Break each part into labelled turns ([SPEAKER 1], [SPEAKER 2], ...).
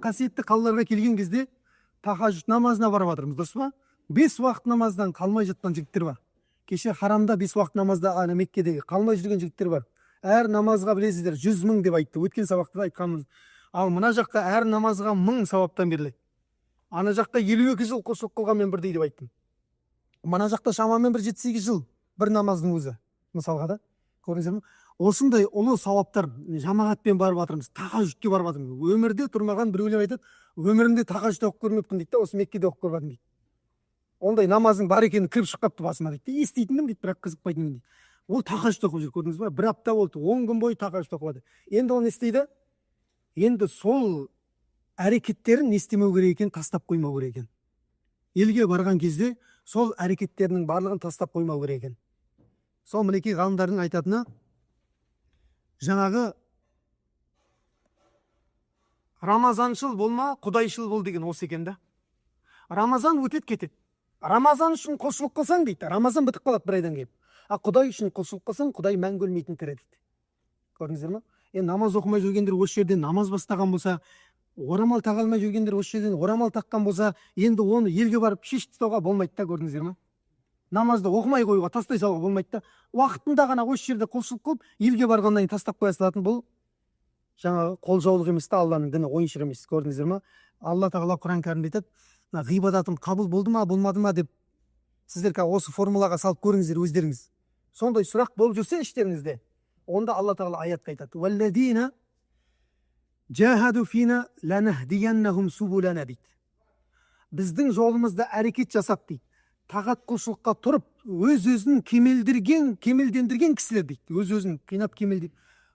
[SPEAKER 1] Касиетті қалаларға келген кезде тахажжуд намазына барып жатырмыз, дұрыс па? 5 уақыт намаздан қалмай жатқан жігіттер бар. Кеше харамда 5 уақыт намазда Меккедегі қалмай жүрген жігіттер бар. Әр намазға білесіздер 100 мың деп айтты. Өткен сабақта да айтқанымыз. Ал мына жақта әр намазға 1000 сауаптан беріледі. Ана жақта 52 жыл құлшылық қылғанмен бірдей деп айттым. Мына жақта шамамен бір 7-8 жыл бір намаздың өзі. Мысалға да, көрдіңіздер ме? Осындай ұлы сауаптар жамағатпен барып жатырмыз, тахажжудке барып жатырмыз. Өмірде тұрмаған біреулер айтады, өмірімде тахажжуд оқып көрмеппін дейді, осы Меккеде оқып көрмедім дейді. Ондай намаздың бар екенін кіріп шығып қапты басыма дейді. Еститінім дейді, бірақ қызықпайтынмын дейді. Ол тахажжуд оқып жүр, көрдіңіз бе? Бір апта болды, 10 күн бойы тахажжуд оқыды. Енді ол не істейді? Енді сол әрекеттерін не істемеу керек екен, тастап қоймау керек екен. Елге барған кезде сол әрекеттерінің барлығын тастап қоймау керек екен. Сол мінекей ғалымдардың айтатыны, жаңағы Рамазаншыл болма, Құдайшыл бол деген осы екен да. Рамазан өтеді кетеді. Рамазан үшін құлшылық қылсаң дейді, Рамазан бітіп қалады бір айдан кейін. А Құдай үшін құлшылық қылсаң, Құдай мәңгі өлмейтін тірі дейді. Көрдіңіздер ме? Намаз оқымай жүргендер осы жерден намаз бастаған болса, орамал таға алмай жүргендер осы жерден орамал таққан болса, енді оны елге барып шешіп тастауға болмайды да, көрдіңіздер ме? Намазды оқымай қоюға, тастай салуға болмайды да. Уақытында ғана осы жерде құлшылық қылып, елге барғаннан кейін тастап қоя салатын, бұл жаңағы қолжаулық емес та, Алланың діні ойыншық емес, көрдіңіздер ме? Алла тағала Құран кәрімде айтады, ғибадатым қабыл болды ма, болмады ма деп сіздер осы формулаға салып көріңіздер өздеріңіз. Сондай сұрақ болып жүрсе іштеріңізде, онда Алла тағала аятта айтады, «Валладина жахаду фина ланахдияннахум субулана» дейді. Біздің жолымызда әрекет жасап дейді, тағат құлшылыққа тұрып, өз-өзін кемелдендірген кісілер дейді. Өз-өзін қинап кемелдеп,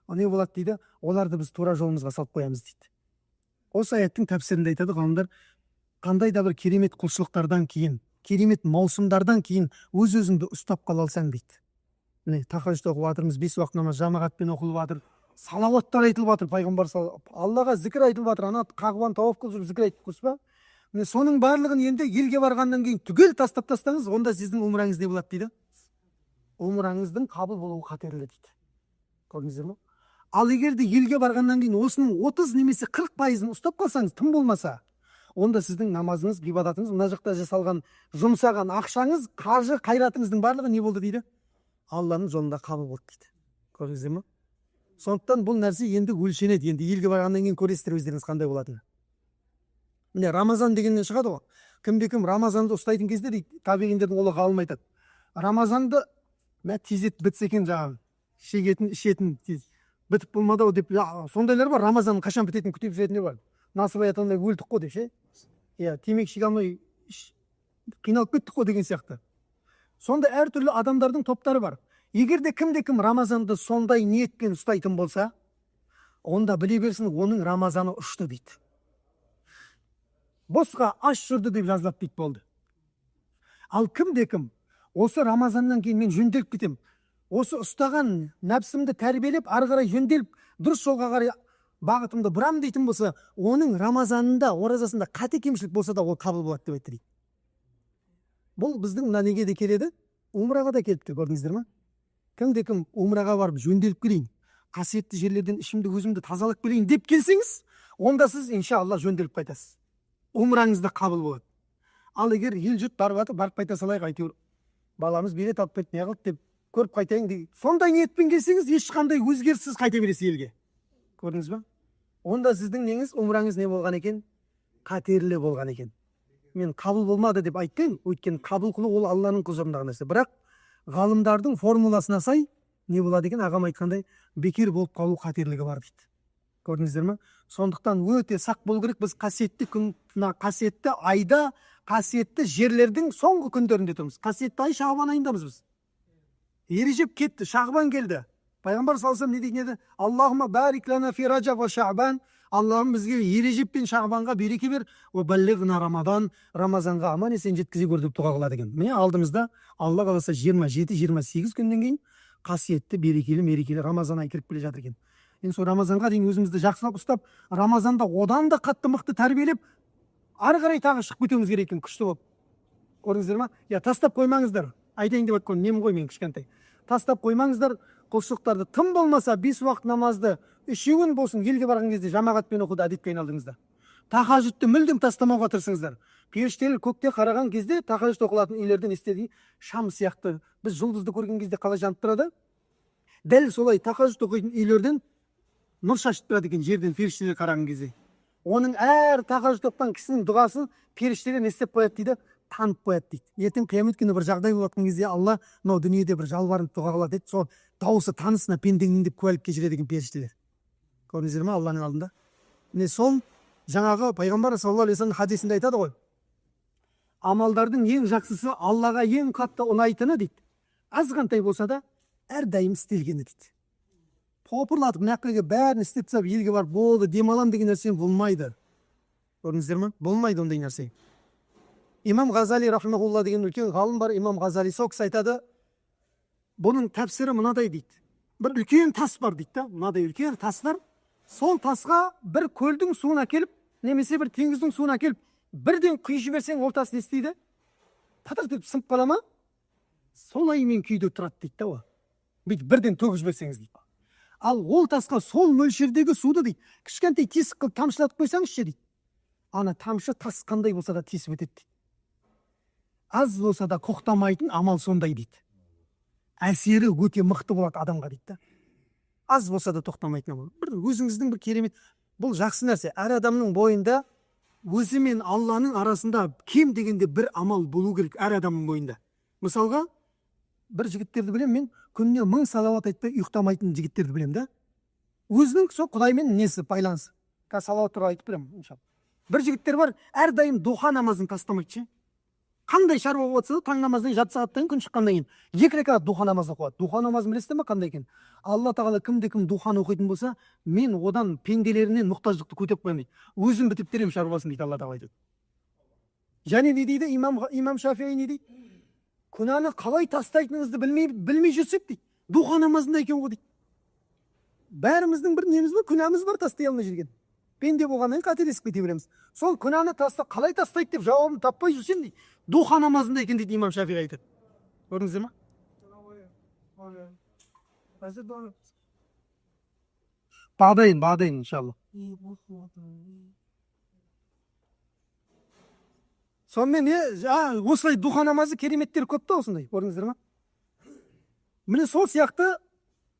[SPEAKER 1] не болады дейді, оларды біз тура жолымызға салып қоямыз дейді. Осы аяттың тәпсірінде айтады ғалымдар, қандай да бір керемет құлшылықтардан кейін, керемет маусымдардан кейін өз-өзіңді ұстап қала алсаң дейді. Міне тахажжуд оқып жатырмыз, 5 уақыт намаз жамағатпен оқылып жатыр, салауаттар айтылып жатыр, пайғамбар Аллаға зікір айтылып жатыр, ана қағбаны тауап қылып жүріп зікір айтып көрсіз ба? Міне соның барлығын енді елге барғаннан кейін түгел тастап тастаңыз, онда сіздің умраңыз не болады дейді? Умраңыздың қабыл болуы қатерлі дейді. Көрдіңіздер ме? Ал егер де елге барғаннан кейін осының 30 немесе 40%-ын ұстап қалсаңыз, тым болмаса, онда сіздің намазыңыз, ғибадатыңыз, мына жақта жасалған, жұмсаған ақшаңыз, қаржы, қайратыңыздың барлығы не болды дейді? Алланың жолында қабыл болды дейді. Көрдіңіздер ме? Сондықтан бұл нәрсе енді өлшенеді. Енді елге барғаннан кейін көресіздер өздеріңіз қандай болатыны. Міне Рамазан дегеннен шығады ғой. Кімде-кім Рамазанды ұстайтын кезде дейді, табиғиндердің олы ғалым айтады. Рамазанды тезет бітсе екен, жаңағы шегетін, ішетін тез бітіп болмады ау деп, сондайлар бар. Рамазанның қашан бітетінін күтіп жүретіндер бар. Насып аятында өлдік қой деп ше. Темекі шеге алмай қиналып кеттік қой деген сияқты. Сонда әртүрлі адамдардың топтары бар. Егер де кімде-кім Рамазанды сондай ниетпен ұстайтын болса, онда біле берсін, оның Рамазаны ұшты дейді. Босқа аш жүрді деп жазылады дейді болды. Ал кімде-кім осы Рамазаннан кейін мен жөнделіп кетем, осы ұстаған нәпсімді тәрбиелеп, ары қарай жөнделіп, дұрыс жолға қарай бағытымды бұрам дейтін болса, оның Рамазанында, оразасында қате кемшілік болса да ол қабыл болады деп айтты дейді. Бұл біздің мына неге де келеді, умраға да келіпті, көрдіңіздер ме? Кімде-кім умраға барып жөнделіп келейін, қасиетті жерлерден ішімді өзімді тазалап келейін деп келсеңіз, онда сіз иншалла жөнделіп қайтасыз. Умраңызда қабыл болады. Ал егер ел жұрт барып қайта салайық, әйтеуір баламыз билет алып кетті, не қылды деп көріп қайтайын деген, сондай ниетпен келсеңіз, ешқандай өзгеріссіз қайта бересіз елге. Көрдіңіз ба? Онда сіздің неңіз, умраңыз не болған екен? Қатерлі болған екен. Мен қабыл болмады деп айтпаймын, өйткені қабыл қылу ол Алланың құзырындағы нәрсе. Бірақ ғалымдардың формуласына сай не болады екен? Ағам айтқандай, бекер болып қалу қатерлігі бар дейді. Көрдіңіздер ме? Сондықтан өте сақ болу керек. Біз қасиетті күн, қасиетті айда, қасиетті жерлердің соңғы күндерінде тұрмыз. Қасиетті ай Шағбан айындамыз біз. Ережеп кетті, Шағбан келді. Пайғамбар салсам не дейтін еді? Аллахума барик лана фи Раджаб ва Шағбан. Аллахым бізге Ережеп пен Шағбанға береке бер, ва баллигна Рамадан, Рамазанға аман есен жеткізе көр деп дұға қылады екен. Міне алдымызда Алла қаласа 27-28 күннен кейін қасиетті, берекелі, мерекелі Рамазан ай кіріп келе жатыр екен. Енді сол Рамазанға дейін өзімізді жақсылап ұстап, Рамазанда одан да қатты мықты тәрбиелеп, ары қарай тағы шығып кетуіміз керек екен, күшті болып. Көрдіңіздер ма? Тастап қоймаңыздар. Айтайын деп айтқан нем ғой мен кішкентай. Тастап қоймаңыздар құлшылықтарды. Тым болмаса 5 уақыт намазды 3 күн болсын елге барған кезде жамағатпен оқуды әдетке айналдыңыздар. тахажүдтү мүлдем тастамауга тырысыңыздар. Периштелер көкте караган кезде тахажүд окулатын үйлөрдөн эстеди, шам сыяктуу биз жулдузду көргөн кезде калай жанып турады, дәл солай тахажүд окуйтун үйлөрдөн нур шашып турат экен жерден периштелер караган кезде. Оның әр тахажүд окуган кишинин дугасын периштелер не істеп коет дейді, танып коет дейді. Ертең кыямет күнү бір жағдай болуп аткан кезде Алла мынау дүниеде бір жалбарынып дуга кылат дейт, сол дауысы танысына пендеңнин деп куәликке жүрөт экен периштелер. Көрдүңүздөр ма Алланын алдында? Міне сол жаңағы пайғамбар саллаллаху алейхи вассалам хадисінде айтады ғой, амалдардың ең жақсысы Аллаға ең қатты ұнайтыны дейді, азғантай болса да әрдайым істелгені дейді. Топырлатып нақыға бәрін істеп тастап елге барып болды демалам деген нәрсе болмайды. Көрдіңіздер ме? Болмайды ондай нәрсе. Имам Ғазали рахмаулла деген үлкен ғалым бар. Имам Ғазали сол кісі айтады, бұның тәпсірі мынадай дейді. Бір үлкен тас бар дейді да, мынадай үлкен тас бар. Сол тасқа бір көлдің суын әкеліп, немесе бір теңіздің суын әкеліп, бірден құйып жіберсең ол тас не істейді? Татыр деп сынып қала ма? Солаймен күйде тұрады дейді да. Бүйтіп бірден төгіп жіберсеңіз дейді. Ал ол тасқа сол мөлшердегі суды дейді, кішкентай тесік қылып тамшылатып қойсаңызшы дейді. Ана тамшы тас қандай болса да тесіп өтеді дейді. Аз болса да қоқтамайтын амал сондай дейді. Әсері өте мықты болады адамға дейді да. Аз болса да тоқтамайтын амал. Бір өзіңіздің бір керемет, бұл жақсы нәрсе. Әр адамның бойында өзі мен Алланың арасында кем дегенде бір амал болу керек әр адамның бойында. Мысалға, бір жігіттерді білем, мен күніне 1000 салауат айтпай ұйықтамайтын жігіттерді білем да. Өзінің сол Құдаймен несі байланысы. Салауат туралы айтып берем, иншалла. Бір жігіттер бар, әрдайым духа намазын тастамайды. Қандай шаруа болса, таң намаздан жарты сағаттан күн шыққаннан кейін 2 рекат духа намаз оқыды. Духа намазын білесіздер ме қандай екен? Алла тағала кімде-кім духаны оқитын болса, мен одан пенделерінен мұқтаждықты көтеп қоямын дейді. Өзім бітіп беремін шаруасын дейді Алла тағала айтады. Және не дейді? Имам Шафии не дейді? Күнәні қалай тастайтыныңызды білмей жүрсек дейді. Духа намазында екен ғой дейді. Бәріміздің бір неміз бар, күнәміз бар, тастай алмай жүрген. Пенде болғаннан қателесіп кете береміз. Сол күнәні қалай тастайды деп жауабын таппай жүрсем дейді. Духа намазында екен дейді имам Шафии айтады. Көрдіңіздер ма? Бағдайын, иншалла. Сонымен осылай духа намазы кереметтер көп та осындай. Көрдіңіздер ма? Міне сол сияқты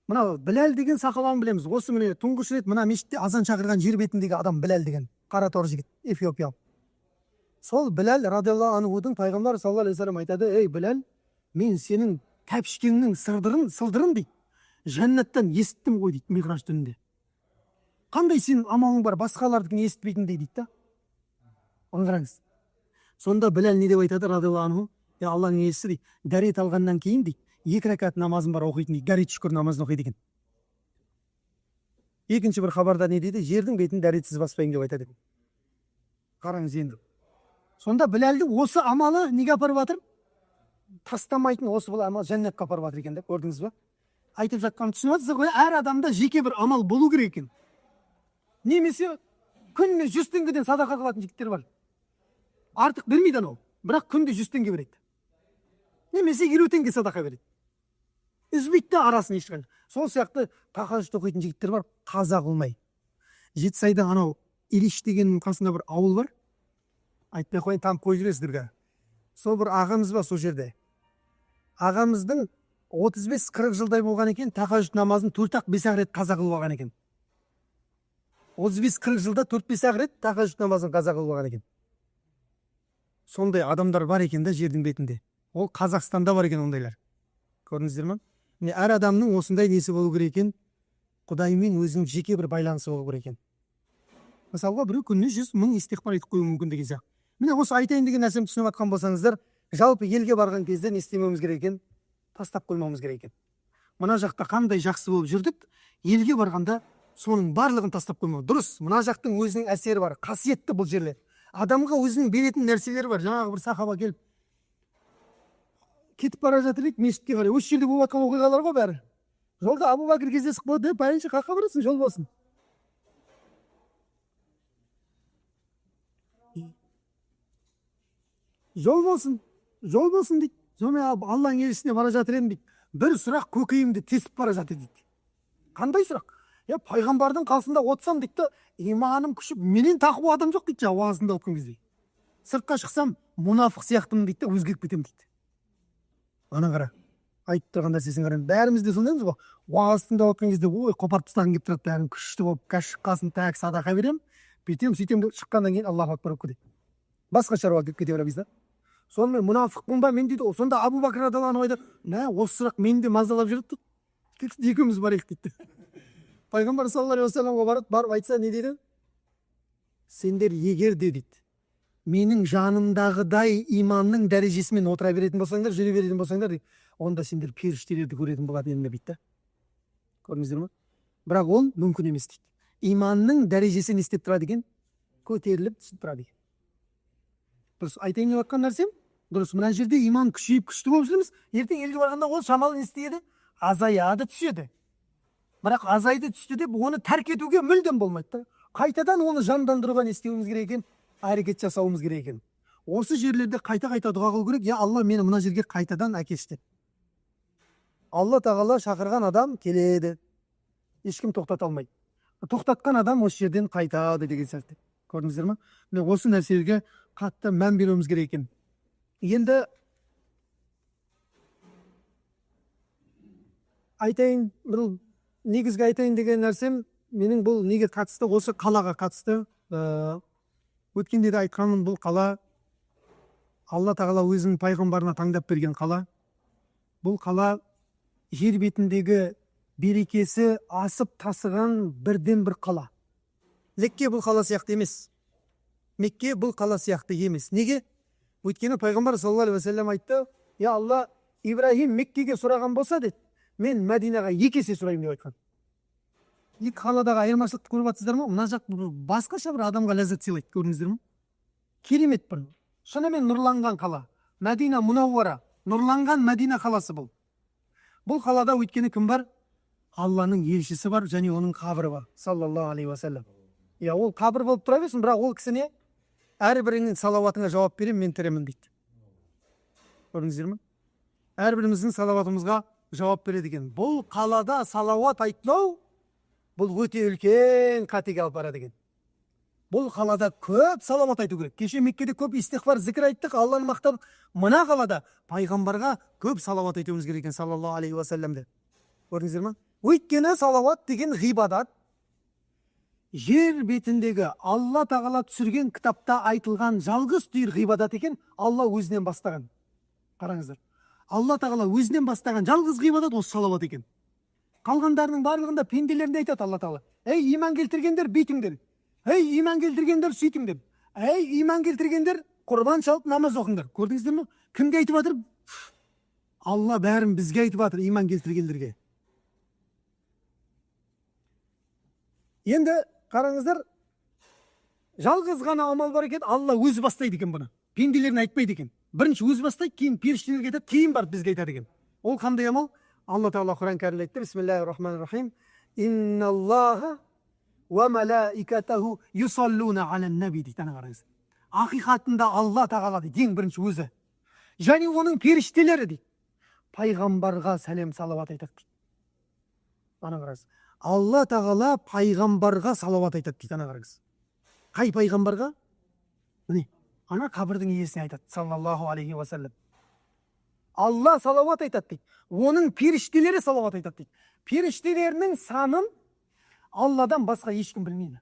[SPEAKER 1] мына Біләл деген сахабаны білеміз. Осы міне тұңғыш рет мына мешітте азан шақырған жер бетіндегі адам Біләл деген қара торы жігіт, Эфиопия. Сол Біләл радиаллаху анхудың пайғамбар саллаллаху алейхи вассалам айтады, ей Біләл, мен сенің тәпішкеңнің сылдырын дейді, жәннаттан естіттім ғой дейді, миғраж түнінде. Қандай сенің амалың бар, басқалардікін естітпейтіндей дейді да. Оны қараңыз. Сонда Біләл не деп айтады радиаллаху анху? Алланың елшісі дейді, дәрет алғаннан кейін дейді, 2 рекат намазын бар оқитын дейді, дәрет шүкір намазын оқиды екен. Екінші бір хабарда не дейді? Жердің бетін дәретсіз баспайын деп айтады екен. Қараңыз енді. Сонда Біләлдің осы амалы неге апарып жатыр? Тастамайтын осы бұл амал жәннатқа апарып жатыр екен деп, көрдіңіз ба? Айтып жатқанын түсініп жатсыз ғой, әр адамда жеке бір амал болу керек екен. Немесе күніне 100 теңгеден садақа қылатын жігіттер бар. Артық бермейді анау, бірақ күнде 100 теңге береді. Немесе 50 теңге садақа береді. Үзбейді арасын ешқандай. Сол сияқты тахажжуд оқитын жігіттер бар, қаза қылмай. Жетісайда анау Илиш деген қасында бір ауыл бар. Айтпай қойын, там қойып жүресіздерге. Сол бір ағамыз бар сол жерде. Ағамыздың 35-40 жылдай болған екен, тахажжуд намазын 4-5 рет қаза қылып алған екен. 35-40 жылда 4-5 рет тахажжуд намазын қаза қылып алған екен. Сондай адамдар бар екен да жердің бетінде. Ол Қазақстанда бар екен ондайлар. Көрдіңіздер ме? Әр адамның осындай несі болу керек екен, Құдаймен өзінің жеке бір байланысы болу керек екен. Мысалға, біреу күніне 100 000 истиғфар айтып қою мүмкін деген сияқты. Міне осы айтайын деген нәрсемді түсініп жатқан болсаңыздар, жалпы елге барған кезде не істемеуіміз керек екен? Тастап қоймауымыз керек екен. Мына жақта қандай жақсы болып жүрдік, елге барғанда соның барлығын тастап қоймау. Дұрыс, мына жақтың өзінің әсері бар, қасиетті бұл жерлер. Адамға өзінің беретін нәрселері бар. Жаңағы бір сахаба келіп кетіп бара жатыр еді мешітке қарай. Осы жерде болып жатқан оқиғалар ғой бәрі. Жолда Абу Бәкір кездесіп қалды, пәленше қаққа барасың, жол болсын. Жол болсын дейді. Сонымен Алланың елшісіне бара жатыр едім дейді. Бір сұрақ көкейімді тесіп бара жатыр дейді. Қандай сұрақ? пайғамбардың қасында отырсам дейді да, иманым күшіп, менен тақуа адам жоқ дейді, уағызында оқыған кезде. Сыртқа шықсам, мұнафық сияқтымын дейді да, өзгеріп кетемін дейді. Ана қара, айтып тұрған нәрсесін қараңыз. Бәріміз де сондаймыз ғой. Уағызында оқыған кезде, ой, қопарып тастағым келіп тұрады, бәрін күшті болып, шыққасын тәк садақа берем, бүйтем, сөйтем деп шыққаннан кейін Аллаху акбар деп кетеді. Басқа шаруа келіп кете береміз да. Сонымен мұнафықпын ба мен дейді. Сонда Абу Бакр радиаллаху анху айтады, осы сұрақ мені де мазалап жүреді. Екеуміз барайық дейді. Пайғамбар саллаллаху алейхи уассаламға барып айтса не дейді? Сендер егер де дейді, менің жанымдағыдай иманның дәрежесімен отыра беретін болсаңдар, жүре беретін болсаңдар дейді, онда сендер періштелерді көретін болады енді дейді да. Көрдіңіздер ме? Бірақ ол мүмкін емес дейді. Иманның дәрежесі не істеп тұрады екен? Көтеріліп түсіп тұрады екен. Дұрыс, айтайын деп жатқан нәрсем дұрыс. Мына жерде иман күшейіп күшті болып жүрміз. Ертең елге барғанда ол шамалы не істейді? Азаяды, түседі. Бірақ азайды түсті деп оны тәрк етуге мүлдем болмайды. Қайтадан оны жандандыруға не істеуіміз керек екен? Әрекет жасауымыз керек екен. Осы жерлерде қайта-қайта дұға қылу керек. Я Алла, мені мына жерге қайтадан әкелші. Алла тағала шақырған адам келеді. Ешкім тоқтата алмайды. Тоқтатқан адам осы жерден қайтады деген сияқты. Көрдіңіздер ме? Осы нәрселерге қатты мән беруіміз керек екен. Енді айтайын, бір негізгі айтайын деген нәрсем, менің бұл неге қатысты, осы қалаға қатысты. Өткенде де айтқанмын, бұл қала Алла тағала өзінің пайғамбарына таңдап берген қала. Бұл қала жер бетіндегі берекесі асып тасыған бірден бір қала. Лекке бұл қала сияқты емес. Мекке бұл қала сияқты емес. Неге? Өйткені пайғамбар саллаллаху алейхи уассалам айтты, я Алла, Ибрахим Меккеге сұраған болса деді, мен Мәдинаға 2 есе сұраймын деп айтқан. Екі қаладағы айырмашылықты көріп жатсыздар ма? Мына жақ басқаша бір адамға ләззат сыйлайды, көрдіңіздер ме? Керемет бір. Шынымен нұрланған қала. Мәдина Мунаввара, нұрланған Мәдина қаласы бұл. Бұл қалада өйткені кім бар? Алланың елшісі бар, және оның қабірі бар, саллаллаху алейхи уассалам. Ол қабір болып тұра берсін, бірақ ол кісіне әрбіріңнің салауатыңа жауап берем, мен тіремін дейді. Көрдіңіздер ме? Әрбіріміздің салауатымызға жауап береді екен. Бұл қалада салауат айтпау, бұл өте үлкен қатеге алып барады екен. Бұл қалада көп салауат айту керек. Кеше Меккеде көп истиғфар, зікір айттық, Алланы мақтап. Мына қалада пайғамбарға көп салауат айтуымыз керек екен, саллаллаху алейхи уассаламды. Көрдіңіздер ме? Өйткені салауат деген ғибадат жер бетіндегі Алла тағала түсірген кітапта айтылған жалғыз түйір ғибадат екен. Алла өзінен бастаған. Қараңыздар. Алла тағала өзінен бастаған жалғыз ғибадат осы салауат екен. Қалғандарының барлығында пенделерінде айтады Алла тағала. Ей, иман келтіргендер, бүйтіңдер. Ей, иман келтіргендер, сөйтіңдер. Ей, иман келтіргендер, құрбан шалып намаз оқыңдар. Көрдіңіздер ме? Кімге айтып жатыр? Алла бәрін бізге айтып жатыр, иман келтіргендерге. Енді қараңыздар, жалғыз ғана амал бар екен, Алла өзі бастайды екен бұны. Пенделерін айтпайды екен. Бірінші өзі бастайды, кейін періштелерге айтады, кейін барып бізге айтады екен. Ол қандай амал? Алла тағала Құран кәрімде айтты, бисмиллахир-рахманир-рахим. Инналлаха ва малаикатаху юсаллуна алан наби дейді. Қараңыз. Ақиқатында Алла тағала дейді, ең бірінші өзі. Және оның періштелері дейді, пайғамбарға сәлем салауат айтады дейді. Ана қараңыз. Алла тағала пайғамбарға салауат айтады дейді. Ана қараңыз. Қай пайғамбарға? Міне, ана қабірдің иесіне айтады, саллаллаху алейхи уассалам. Алла салауат айтады дейді. Оның періштелері салауат айтады дейді. Періштелерінің санын Алладан басқа ешкім білмейді.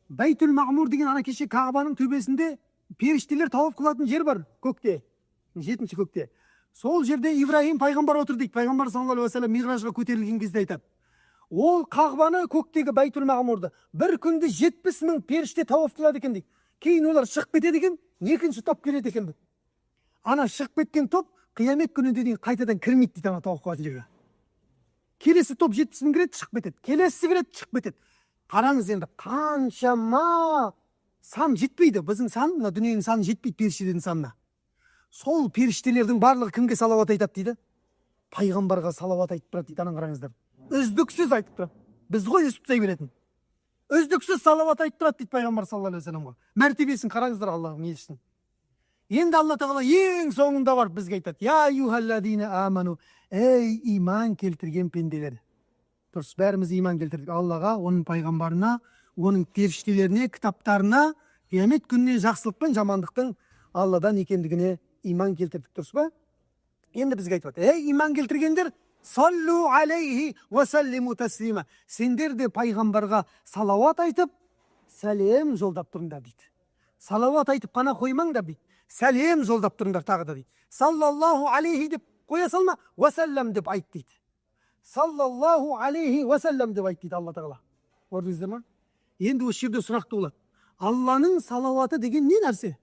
[SPEAKER 1] Байтул Мағмур деген ана кеше Кағбаның төбесінде періштелер тауап қылатын жер бар, көкте, 7-ші көкте. Сол жерде Ибрахим пайғамбар отыр дейді. Пайғамбар саллаллаху алейхи уассалам миғражға көтерілген кезде айтады. Ол Қағбаны, көктегі Байтул Мағмурды бір күнде 70 000 періште тауап қылады екен дейді. Кейін олар шығып кетеді екен, екінші топ келеді екен. Ана шығып кеткен топ қиямет күнінде дейін қайтадан кірмейді дейді ана тауап қылатын жерге. Келесі топ 70 000 кіреді, шығып кетеді. Келесі кіреді, шығып кетеді. Қараңыз енді, қаншама сан жетпейді. Біздің сан, мына дүниенің саны жетпейді періштелердің санына. Сол періштелердің барлығы кімге салауат айтады дейді? Пайғамбарға салауат айтып тұрады дейді. Ана қараңыздар. Үздіксіз айтып тұрады. Біз ғой естіп тастай беретін. Үздіксіз салауат айтып тұрады дейді пайғамбар саллаллаху алейхи вассаламға. Мәртебесін қараңыздар Аллахың елшісінің. Енді Алла тағала ең соңында бар бізге айтады. Я юхалладина аману, ей иман келтірген пенделер. дұрыс, бәріміз иман келтірдік Аллаға, оның пайғамбарына, оның періштелеріне, кітаптарына, қиямет күніне жақсылық пен жамандықтың Алладан екендігіне иман келтірдік, дұрыс па? Енді бізге айтып жатыр, ей иман келтіргендер, саллу алейхи ва саллиму таслима. Сендер де пайғамбарға салауат айтып, сәлем жолдап тұрыңдар дейді. Салауат айтып қана қоймаңдар дейді. Сәлем жолдап тұрыңдар тағы да дейді. Саллаллаху алейхи деп қоя салма, ва саллам деп айт дейді. Саллаллаху алейхи ва саллам деп айт дейді Алла тағала. Көрдіңіздер ма? Енді осы жерде сұрақты болады. Алланың салауаты деген не нәрсе?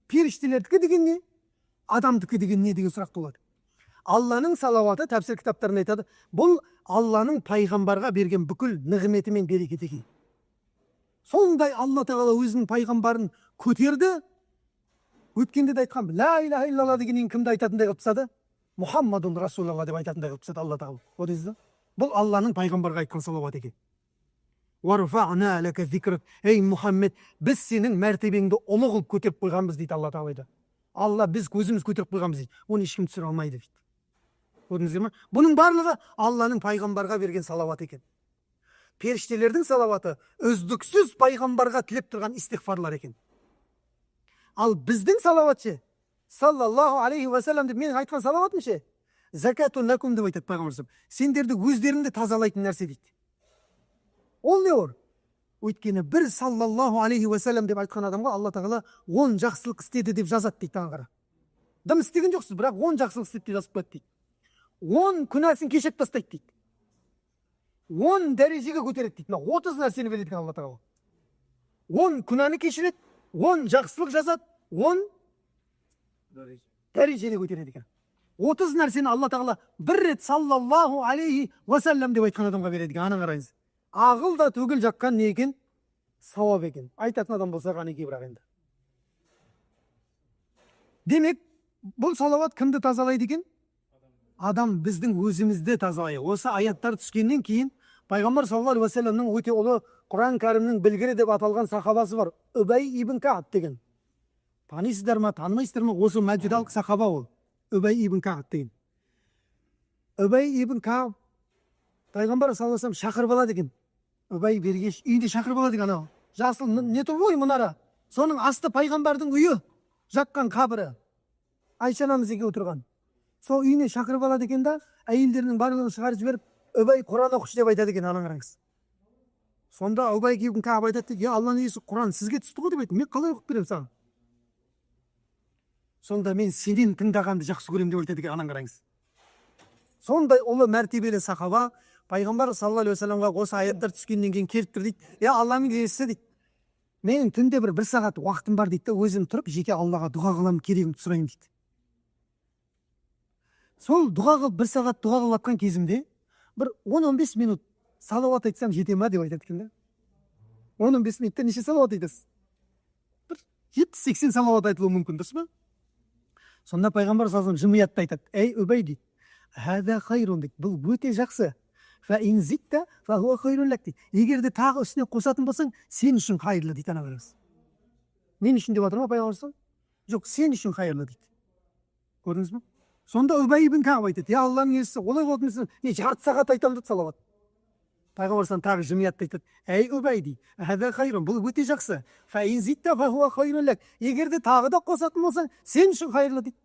[SPEAKER 1] Періштелердікі деген не? Адамдікі деген не деген сұрақ болады. Алланың салауаты тәпсір кітаптарында айтады, бұл Алланың пайғамбарға берген бүкіл нығметі мен берекеті екен. Сондай Алла тағала өзінің пайғамбарын көтерді. Өткенде де айтқан, ла иляха иллалла дегеннен кімді айтатындай қылып тастады? Мұхаммадун расулалла деп айтатындай қылып тастады Алла тағала. Көрдіңіз бе? Бұл Алланың пайғамбарға айтқан салауат екен. Варфаъна лака зикрак. Ей Мұхаммед, біз сенің мәртебеңді ұлы қылып көтеріп қойғанбыз дейді Алла тағала. Алла біз өзіміз көтеріп қойғанбыз дейді. Оны ешкім түсіре алмайды дейді. Көрдіңіздер ме? Бұның барлығы Алланың пайғамбарға берген салауат екен. Періштелердің салауаты үздіксіз пайғамбарға тілеп тұрған истиғфарлар екен. Ал біздің салауат ше, саллаллаху алейхи ва саллам деп менің айтқан салауатым ше, закатун лакум деп айтады пайғамбар. Сендерді өздеріңді тазалайтын нәрсе дейді. Ол не ор? Өйткені бір саллаллаху алейхи ва саллам деп айтқан адамға Алла тағала 10 жақсылық істеді деп жазады дейді. Таңғара. Дым істеген жоқсыз, бірақ 10 жақсылық істеді деп жазып қояды дейді. 10 күнәсін кешіріп тастайды дейді. 10 дәрежеге көтереді дейді. 30 нәрсені береді Алла тағала. 10 күнәні кешіреді, 10 жақсылық жазады, 10 дәрежеге көтереді екен. 30 нәрсені Алла тағала бір рет саллаллаху алейхи ва саллам деп айтқан адамға береді екен. Ана қараңыз. Ағыл да төгіл жаққан не екен? Сауап екен. Айтатын адам болса ғанеки бірақ енді. Демек, бұл салауат кімді тазалайды екен? Адам біздің өзімізді тазалайды. Осы аяттар түскеннен кейін пайғамбар саллаллаху алейхи ва салламның өте ұлы Құран кәрімнің білгірі деп аталған сахабасы бар. Үбәй ибн Кааб деген. Танисыздар ма, танымайсыздар ма? Осы мәдиналық сахаба ол. Үбәй ибн Кааб деген. Үбәй ибн Кааб пайғамбар саллаллаху алейхи ва саллам шақырып алады екен. Үбәй бергеш үйінде шақырып алады екен. Анау жасыл не тұр ғой мұнара. Соның асты пайғамбардың үйі, жатқан қабірі. Айша анамыз екеуі отырған. Сол үйіне шақырып алады екен да, әйелдерінің барлығын шығарып жіберіп, Үбәй Құран оқышы деп айтады екен, ана қараңыз. Сонда Үбәй ибн Кааб айтады, "Я Алланың иесі Құран сізге түсті ғой" деп айтты. "Мен қалай оқып беремін саған?" Сонда "Мен сенен тыңдағанды жақсы көремін" деп айтады екен, ана қараңыз. Сондай ұлы мәртебелі сахаба пайғамбар саллаллаху алейхи ва салламға осы аяттар түскеннен кейін келіп тұр дейді. "Я Алланың иесі" дейді. "Менің түнде бір сағат уақытым бар" дейді. "Өзім тұрып жеке Аллаға дұға қыламын, керегімді сұраймын" дейді. Сол дұға қылып, бір сағат дұға қылып жатқан кезімде бір 10-15 минут салауат айтсам жете ма деп айтады екен да. 10-15 минутта неше салауат айтасыз? Бір 70-80 салауат айтылуы мүмкін, дұрыс па? Сонда пайғамбар саллаллаху алейхи ва саллям жымиятты айтады. "Ей Үбәй" дейді. "Хаза хайрун" дейді. "Бұл өте жақсы. Фа ин зитта фа хуа хайрун лак" дейді. "Егер де тағы үстіне қосатын болсаң, сен үшін хайырлы" дейді. Ана қараңыз. Мен үшін деп жатыр ма пайғамбар саллаллаху алейхи ва саллям? Жоқ, сен үшін хайырлы дейді. Көрдіңіз бе? Сонда Үбәй ибн Кааб айтады, "Я Алланың иесі, олай болатын мен жарты сағат айтамын" дейді салауат. Пайғамбар тағы жымиятты айтады. "Ей Үбәй" дейді. "Хаза хайрун", бұл өте жақсы. "Фа ин зитта фа хуа хайрун лак", егер де тағы да қосатын болсаң, сен үшін хайырлы дейді.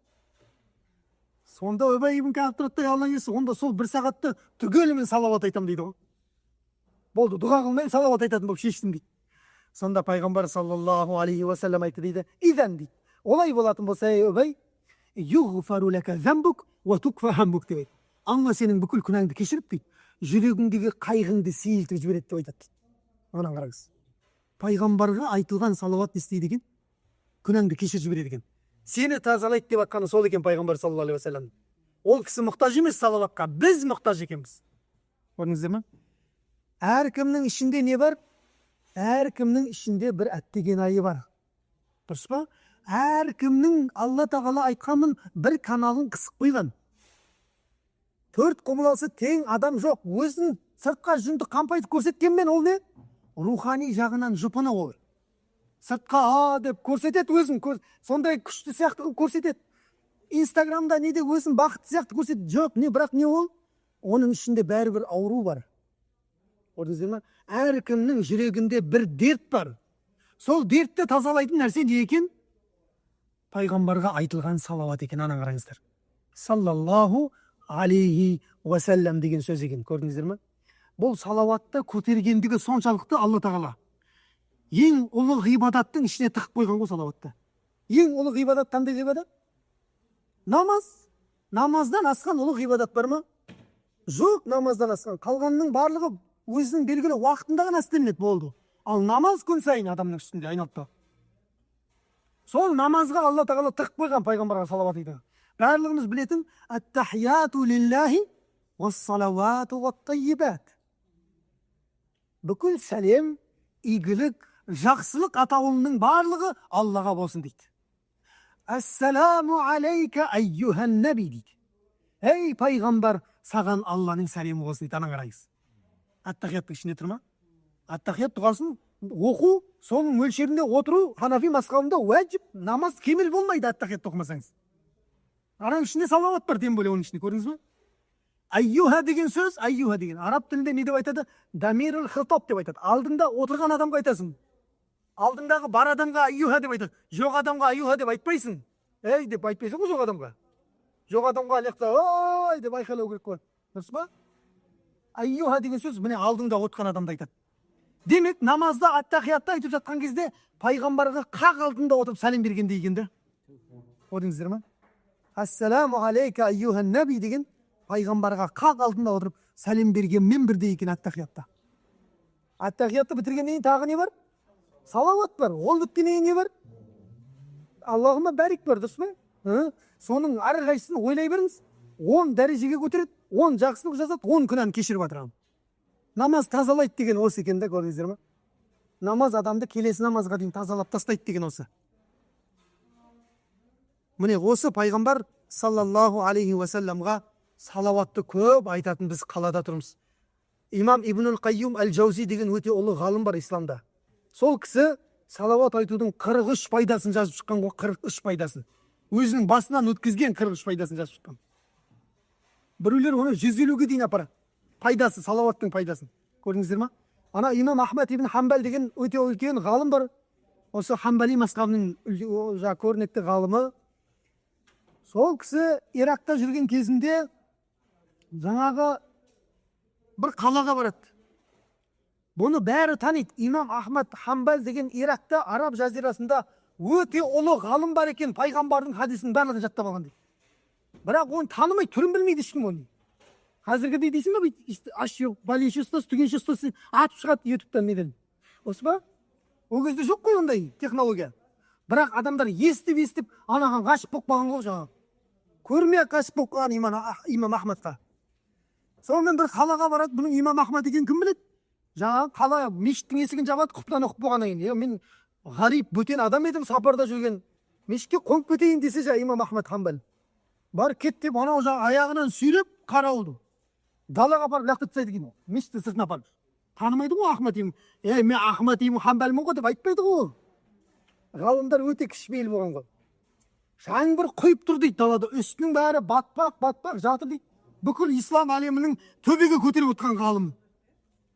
[SPEAKER 1] Сонда Үбәй ибн Кааб тұрады, "Алланың иесі, онда сол бір сағатты түгелімен салауат айтамын" дейді ғой. Болды, дұға қылмай салауат айтатын болып шештім дейді. Сонда пайғамбар саллаллаху алейхи ва саллям айтты дейді, "Идан" дейді. "Олай болатын болса, ей Үбәй, юғфару лака замбук ва тукфа хамбук" деп айтты. "Алла сенің бүкіл күнәңді кешіріп" дейді, "жүрегіңдегі қайғыңды сейілтіп жібереді" деп айтады. Ана қараңыз. Пайғамбарға айтылған салауат не істейді екен? Күнәңді кешіріп жібереді екен. Сені тазалайды деп айтқаны сол екен пайғамбар саллаллаху алейхи ва саллям. Ол кісі мұқтаж емес салауатқа, біз мұқтаж екенбіз. Көрдіңіздер ме? Әркімнің ішінде не бар? Әркімнің ішінде бір әттеген айы бар. Дұрыс па? Әркімнің Алла тағала айтқанын бір каналын қысып қойған. 4 құбыласы тең адам жоқ. Өзін сыртқа жүнді қампайтып көрсеткенмен ол не? Рухани жағынан жұпыны ол. Сыртқа деп көрсетеді өзін, сондай күшті сияқты көрсетеді. Инстаграмда неде өзін бақытты сияқты көрсетеді. Жоқ, не, бірақ не ол? Оның ішінде бәрібір ауру бар. Көрдіңіздер ме? Әркімнің жүрегінде бір дерт бар. Сол дертті тазалайтын нәрсе не екен? Пайғамбарға айтылған салауат екен. Ана қараңыздар. Саллаллаху алейхи уассалам деген сөз екен. Көрдіңіздер ме? Бұл салауатты көтергендігі соншалықты Алла тағала ең ұлы ғибадаттың ішіне тығып қойған ғой салауатты. Ең ұлы ғибадат қандай ғибадат? Намаз. Намаздан асқан ұлы ғибадат бар ма? Жоқ, намаздан асқан. Қалғанның барлығы өзінің белгілі уақытында ғана істелінеді, болды. Ал намаз күн сайын адамның үстінде айналып. Сол намазға Алла тағала тығып қойған пайғамбарға салауат етеді. Барлығымыз білетін ат-тахияту лиллахи вас-салавату ват-таййибат. Бүкіл сәлем, игілік, жақсылық атаулының барлығы Аллаға болсын дейді. Ассаламу алейка айюхан наби дейді. Ей пайғамбар, саған Алланың сәлемі болсын дейді. Ана қарайыз. Ат-тахияттың ішінде тұр ма? Ат-тахият дұғасын оқу, соның мөлшерінде отыру Ханафи мазхабында уәжіп, намаз кемел болмайды ат-тахиятты оқымасаңыз. Ананың ішінде салауат бар, тем более оның ішінде, көрдіңіз бе? Айюха деген сөз, айюха деген. Араб тілінде не деп айтады? Дамирул хитаб деп айтады. Алдында отырған адамға айтасың. Алдындағы бар адамға айюха деп айтады. Жоқ адамға айюха деп айтпайсың. Ей деп айтпайсың ғой жоқ адамға. Жоқ адамға аяқта ой деп айқайлау керек қой. Дұрыс па? Айюха деген сөз міне алдыңда отырған адамды айтады. Демек, намазда ат-тахиятты айтып жатқан кезде пайғамбарға қақ алдында отырып сәлем бергендей екен де. Көрдіңіздер ме? Ассаламу алейка айюхан наби деген пайғамбарға қақ алдында отырып сәлем бергенмен бірдей екен ат-тахиятта. Ат-тахиятты бітіргеннен кейін тағы не бар? Салауат бар. Ол біткеннен кейін не бар? Аллахыма бәрик бар, дұрыс па? Соның әрқайсысын ойлай беріңіз. 10 дәрежеге көтереді, 10 жақсылық жасады, 10 күнәні кешіріп жатыр. Намаз тазалайды деген осы екен де, көрдіңіздер ме? Намаз адамды келесі намазға дейін тазалап тастайды деген осы. Міне осы пайғамбар саллаллаху алейхи уассаламға салауатты көп айтатын біз қалада тұрмыз. Имам Ибнул Қайюм әл-Жаузи деген өте ұлы ғалым бар исламда. Сол кісі салауат айтудың 43 пайдасын жазып шыққан ғой, 43 пайдасын. Өзінің басынан өткізген 43 пайдасын жазып шыққан. Біреулер оны 150-ге дейін апарады. Пайдасы, салауаттың пайдасын. Көрдіңіздер ма? Ана имам Ахмад ибн Хамбал деген өте үлкен ғалым бар. Осы Хамбали мазхабының көрнекті ғалымы. Сол кісі Иракта жүрген кезінде жаңағы бір қалаға барады. Бұны бәрі таниды. Имам Ахмад Хамбал деген Иракта, Араб жазирасында өте ұлы ғалым бар екен, пайғамбардың хадисін барлығын жаттап алған дейді. Бірақ оны танымай, түрін білмейді ешкім оны. Қазіргідей дейсің бе, ащы, балеші ұстасы, түгенші ұстасы атып шығады ютубтан неден. Осы ба? Ол кезде жоқ қой ондай технология. Бірақ адамдар естіп, анаған ғашық болып қалған ғой жаңағы. Көрмей ғашық болып қалған имам Ахмадқа. Сонымен бір қалаға барады, бұның имам Ахмад екен кім біледі? Жаңағы қала мешіттің есігін жабады, құптан оқып болғаннан кейін. Мен ғариб, бөтен адам едім, сапарда жүрген. Мешітке қонып кетейін десе имам Ахмад Хамбал. Бар кет деп, анау аяғынан сүйреп қарауылды. Далаға барып лақтырып тастайды екен. Мешіттің сыртына барып. Танымайды ғой Ахмад ибн. Мен Ахмад ибн Хамбалмын ғой деп айтпайды ғой. Ғалымдар өте кішіпейіл болған ғой. Жаңбыр құйып тұр дейді далада, үстінің бәрі батпақ жатыр дейді. Бүкіл ислам әлемінің төбеге көтеріп отқан ғалым.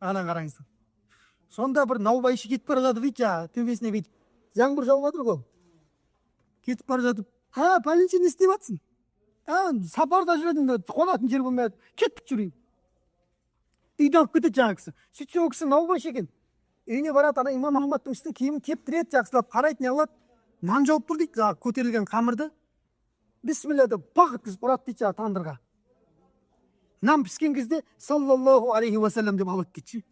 [SPEAKER 1] Ана қараңыздар. Сонда бір наубайшы кетіп бара жатыр дейді, төбесіне бүйтіп. Жаңбыр жауып жатыр ғой. Кетіп бара жатып, пәленше не істеп жатсың? Сапарда жүретін, қонатын жер болмай жатыр. Кеттік жүрейін. Үйді алып кетеді жаңа кісі. Сөйтсе ол кісі наубайшы екен. Үйіне барады, ана имам Ахмадтың үстін киімін кептіреді, жақсылап қарайды, не қылады? Нан жауып тұр дейді, көтерілген қамырды. Бисмилля деп бақ еткізіп ұрады дейді тандырға. Нан піскен кезде саллаллаху алейхи уассалам деп алады дейді.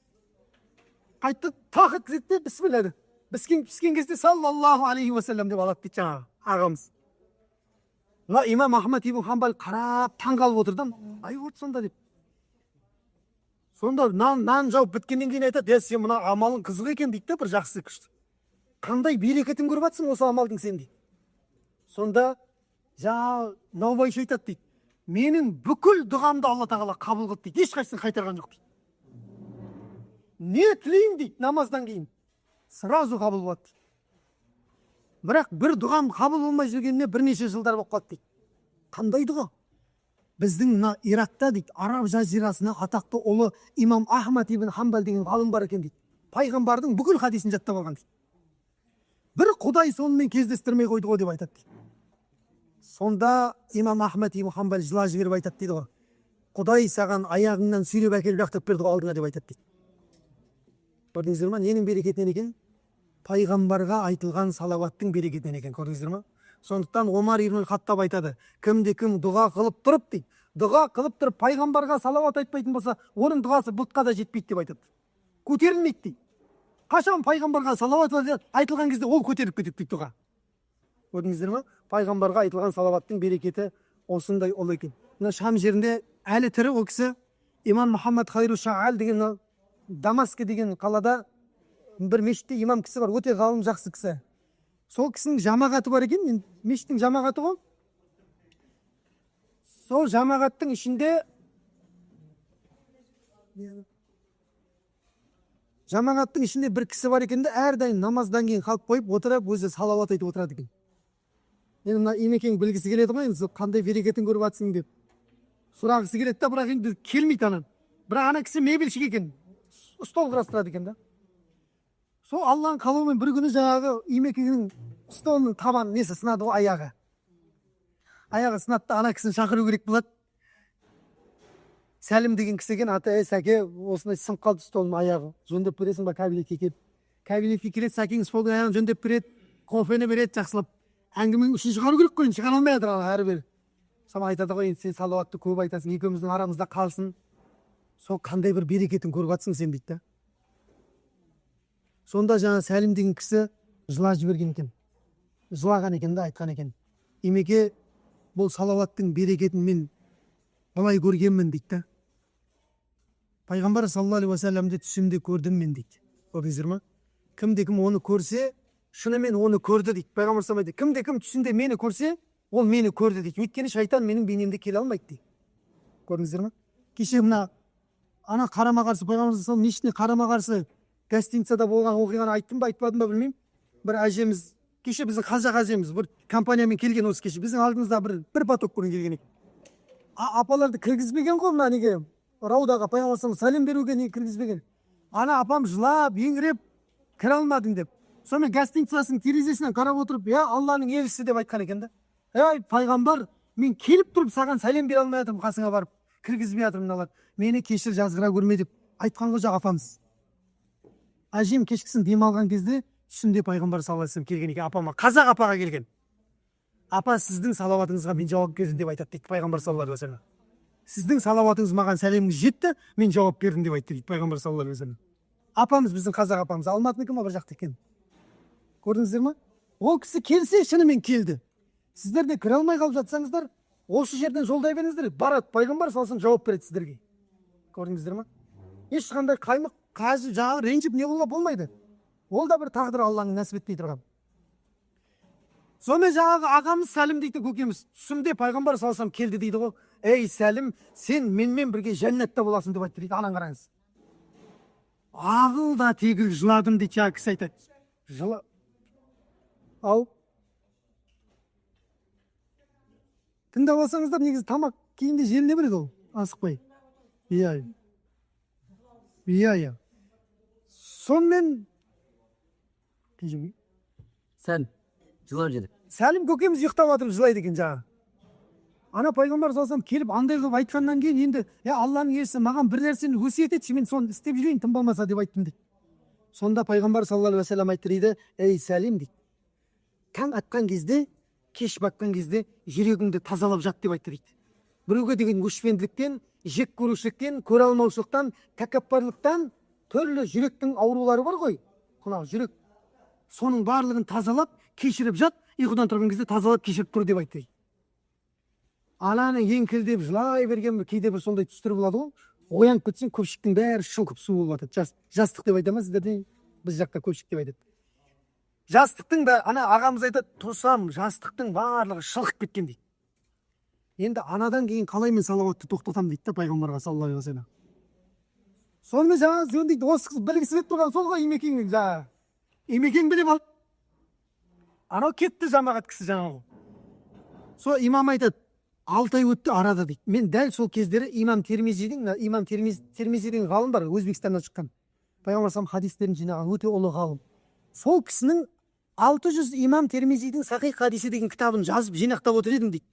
[SPEAKER 1] Қайтты тақ еткізеді де бисмилля деп. Піскен кезде саллаллаху алейхи уассалам деп алады дейді жаңағы ағамыз. Имам Ахмад ибн Хамбал қарап таңғалып отырды. Ай вот сонда деп. Сонда нан жауып біткеннен кейін айтады, сен мына амалың қызық екен дейді, бір жақсы күшті. Қандай берекетін көріп жатсың осы амалдың сен дейді. Сонда наубайшы айтады дейді. Менің бүкіл дұғамды Алла тағала қабыл қылды дейді. Ешқайсысын қайтарған жоқ дейді. Не тілейін дейді намаздан кейін. Сразу қабыл болады. Бірақ бір дұғам қабыл болмай жүргеніне бірнеше жылдар болып қалды дейді. Қандай дұға? біздің мына Иракта дейді, араб жазирасына атақты ұлы имам Ахмад ибн Хамбал деген ғалым бар екен дейді. Пайғамбардың бүкіл хадисін жаттап алған дейді. Бір Құдай сонымен кездестірмей қойды ғой деп айтады дейді. Сонда имам Ахмад ибн Хамбал жылап жіберіп айтады дейді ғой. Құдай саған аяғыңнан сүйреп әкеліп лақтырып берді ғой алдыңа деп айтады дейді. Көрдіңіздер ма, ненің берекетінен екен? Пайғамбарға айтылған салауаттың берекетінен екен, көрдіңіздер ма? Сондықтан Омар ибн Хаттаб айтады, кімде-кім дұға қылып тұрып дейді, дұға қылып тұрып пайғамбарға салауат айтпайтын болса, оның дұғасы бұлтқа да жетпейді деп айтады. Көтерілмейді дейді. Қашан пайғамбарға салауат айтылған кезде ол көтеріп кетеді дейді дұға. Көрдіңіздер ма? Пайғамбарға айтылған салауаттың берекеті осындай ұлы екен. Мына Шам жерінде әлі тірі ол кісі имам Мұхаммад Хайру Шаал деген Дамаск деген қалада бір мешітте имам кісі бар, өте ғалым жақсы кісі. Сол кісінің жамағаты бар екен, мешіттің жамағаты ғой. Сол жамағаттың ішінде бір кісі бар екен де, әрдайым намаздан кейін қалып қойып отырып, өзі салауат айтып отырады екен. Енді мына Имекең білгісі келеді ғой, енді қандай берекетін көріп жатсың деп сұрағысы келеді да, бірақ енді келмейді анан. Бірақ ана кісі мебелшік екен, стол құрастырады екен да. Сол Алланың қалауымен бір күні жаңағы Имекеңнің столының табан несі сынады ғой, аяғы. Аяғы сынады да, ана кісіні шақыру керек болады. Сәлім деген кісі екен, ата сәке, осындай сынып қалды столым аяғы. Жөндеп бересің ба кабинетке келіп? Кабинетке келеді, сәкең столдың аяғын жөндеп береді, кофені береді, жақсылап. Әңгіменің үшін шығару керек қой, шығара алмай жатыр әрбір. Сама айтады ғой, сен салауатты көп айтасың, екеуміздің арамызда қалсын. Сол қандай бір берекетін көріп жатсың сен дейді да. Сонда жаңа Сәлім деген кісі жылап жіберген екен. Жылаған екен да, айтқан екен. Имеке, бұл салауаттың берекетін мен қалай көргенмін дейді да. Пайғамбар саллаллаху алейхи уассаламды түсімде көрдім мен дейді. Көрдіңіздер ма? Кімде-кім оны көрсе, шынымен оны көрді дейді. Пайғамбар саллаллаху алейхи кімде-кім түсінде мені көрсе, ол мені көрді дейді. Өйткені шайтан менің бейнемде келе алмайды дейді. Көрдіңіздер ма? Кеше мына ана қарама-қарсы, Пайғамбар саллаллаху алейхи уассалам мешітіне қарама-қарсы гостиницада болған оқиғаны айттым ба, айтпадым ба білмеймін. Бір әжеміз, кеше біздің қазақ әжеміз бір компаниямен келген осы кеше. Біздің алдымызда бір поток көрін келген екен. Апаларды кіргізбеген ғой мына неге. Раудаға Пайғамбар саллаллаху алейхи вассалам сәлем беруге не кіргізбеген. Ана апам жылап, еңіреп, кіре алмадым деп. Сонымен гостиницасының терезесінен қарап отырып, я Алланың елшісі деп айтқан екен да. Ей пайғамбар, мен келіп тұрып саған сәлем бере алмай жатырмын, қасыңа барып кіргізбей жатырмын мыналар. Мені кешір, жазғыра көрме деп айтқан ғой жақ апамыз. Әжем кешкісін демалған кезде түсінде Пайғамбар саллаллаху алейхи вассалам келген екен апама, қазақ апаға келген. Апа, сіздің салауатыңызға мен жауап бердім деп айтады дейді Пайғамбар саллаллаху алейхи вассалам. Сіздің салауатыңыз маған сәлеміңіз жетті, мен жауап бердім деп айтты дейді Пайғамбар саллаллаху алейхи вассалам. Апамыз біздің қазақ апамыз, Алматынікі ма, бір жақта екен. Көрдіңіздер ма? Ол кісі келсе шынымен келді. Сіздер де кіре алмай қалып жатсаңыздар, осы жерден жолдай беріңіздер, барады Пайғамбар саллаллаху алейхи вассалам жауап береді сіздерге. Көрдіңіздер ма? Ешқандай қаймық, қажы, жағы, ренжіп не қылуға болмайды. Ол да бір тағдыр Алланың нәсіп етпей тұрған. Сонымен жаңағы ағамыз Сәлім дейді, көкеміз түсімде Пайғамбар саллаллаху алейхи вассалам келді дейді ғой. Ей Сәлім, сен менімен бірге жәннатта боласың деп айтты дейді. Анан қараңыз. Ағыл да тегіл жыладым дейді, жаңа кісі айтады. Жылы. Ау. Тыңдап алсаңыздар, негізі тамақ кейінде желіне береді ол, асықпай. Иә. Иә. Сонымен
[SPEAKER 2] Сәлім жылап жеді.
[SPEAKER 1] Сәлім көкеміз ұйықтап жатырып жылайды екен жаңа. Ана Пайғамбар саллаллаху алейхи вассалам келіп андай қылып айтқаннан кейін енді, Алланың елшісі маған бір нәрсені өсиет етші, мен соны істеп жүрейін, тым болмаса деп айттым дейді. Сонда Пайғамбар саллаллаху алейхи вассалам айтты дейді, ей Сәлім дейді. Таң атқан кезде, кеш батқан кезде жүрегіңді тазалап жат деп айтты дейді. Біреуге деген өшпенділіктен, жек көрушіліктен, көре алмаушылықтан, тәкаппарлықтан түрлі жүректің аурулары бар ғой. Құлақ жүрек. Соның барлығын тазалап, кешіріп жат, ұйқыдан тұрған кезде тазалап кешіріп тұр деп айтты. Ананы еңкілдеп жылай берген кейде бір сондай түстер болады ғой. Оянып кетсең, көпшіктің бәрі шылқып су болып жатады. Жастық деп айтама сіздерде, біз жақта көпшік деп айтады. Жастықтың да, ана ағамыз айтады, тұрсам жастықтың барлығы шылқып кеткен дейді. Енді анадан кейін қалай мен салауатты тоқтатам дейді да Пайғамбарға саллаллаху алейхи вассалам. Сонымен жаңа жөн дейді, осы қыз білгісі келіп тұрған сол ғой Имекеңнің жаңа. Имекең біліп алды. Анау кетті жамағат кісі жаңағы. Сол имам айтады, 6 ай өтті арада дейді. Мен дәл сол кездері имам Термизидің ғалым бар, Өзбекстаннан шыққан. Пайғамбар салам хадистерін жинаған өте ұлы ғалым. Сол кісінің 600 имам Термизидің Сахих хадисі деген кітабын жазып жинақтап отыр едім дейді.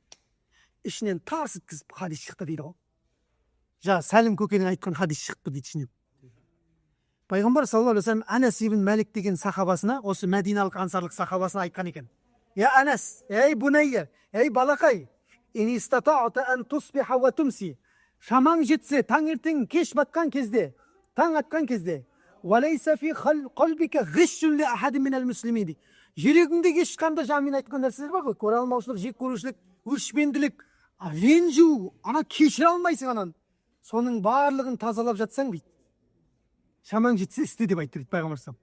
[SPEAKER 1] Ішінен тарс еткізіп хадис шықты дейді ғой. Сәлім көкенің айтқан хадис шықты дейді ішінен. Пайғамбар саллаллаху алейхи ва саллям Анас ибн Малик деген сахабасына, осы мәдиналық ансарлық сахабасына айтқан екен. Я Анас, ей bunayya, ей балақай, ин истата'та ан тусбиха ва тумси. Шамаң жетсе, таңертең кеш батқан кезде, таң атқан кезде, валайса фи қалбика ғишшун ли ахадин минал муслимин. Жүрегіңде ешқандай мен айтқан нәрселер бар ғой, көре алмаушылық, жек көрушілік, өшпенділік, ренжу, ана кешіре алмайсың анан. Соның барлығын тазалап жатсаң дейді. Шамаң жетсе істе деп айтты дейді пайғамбар салам.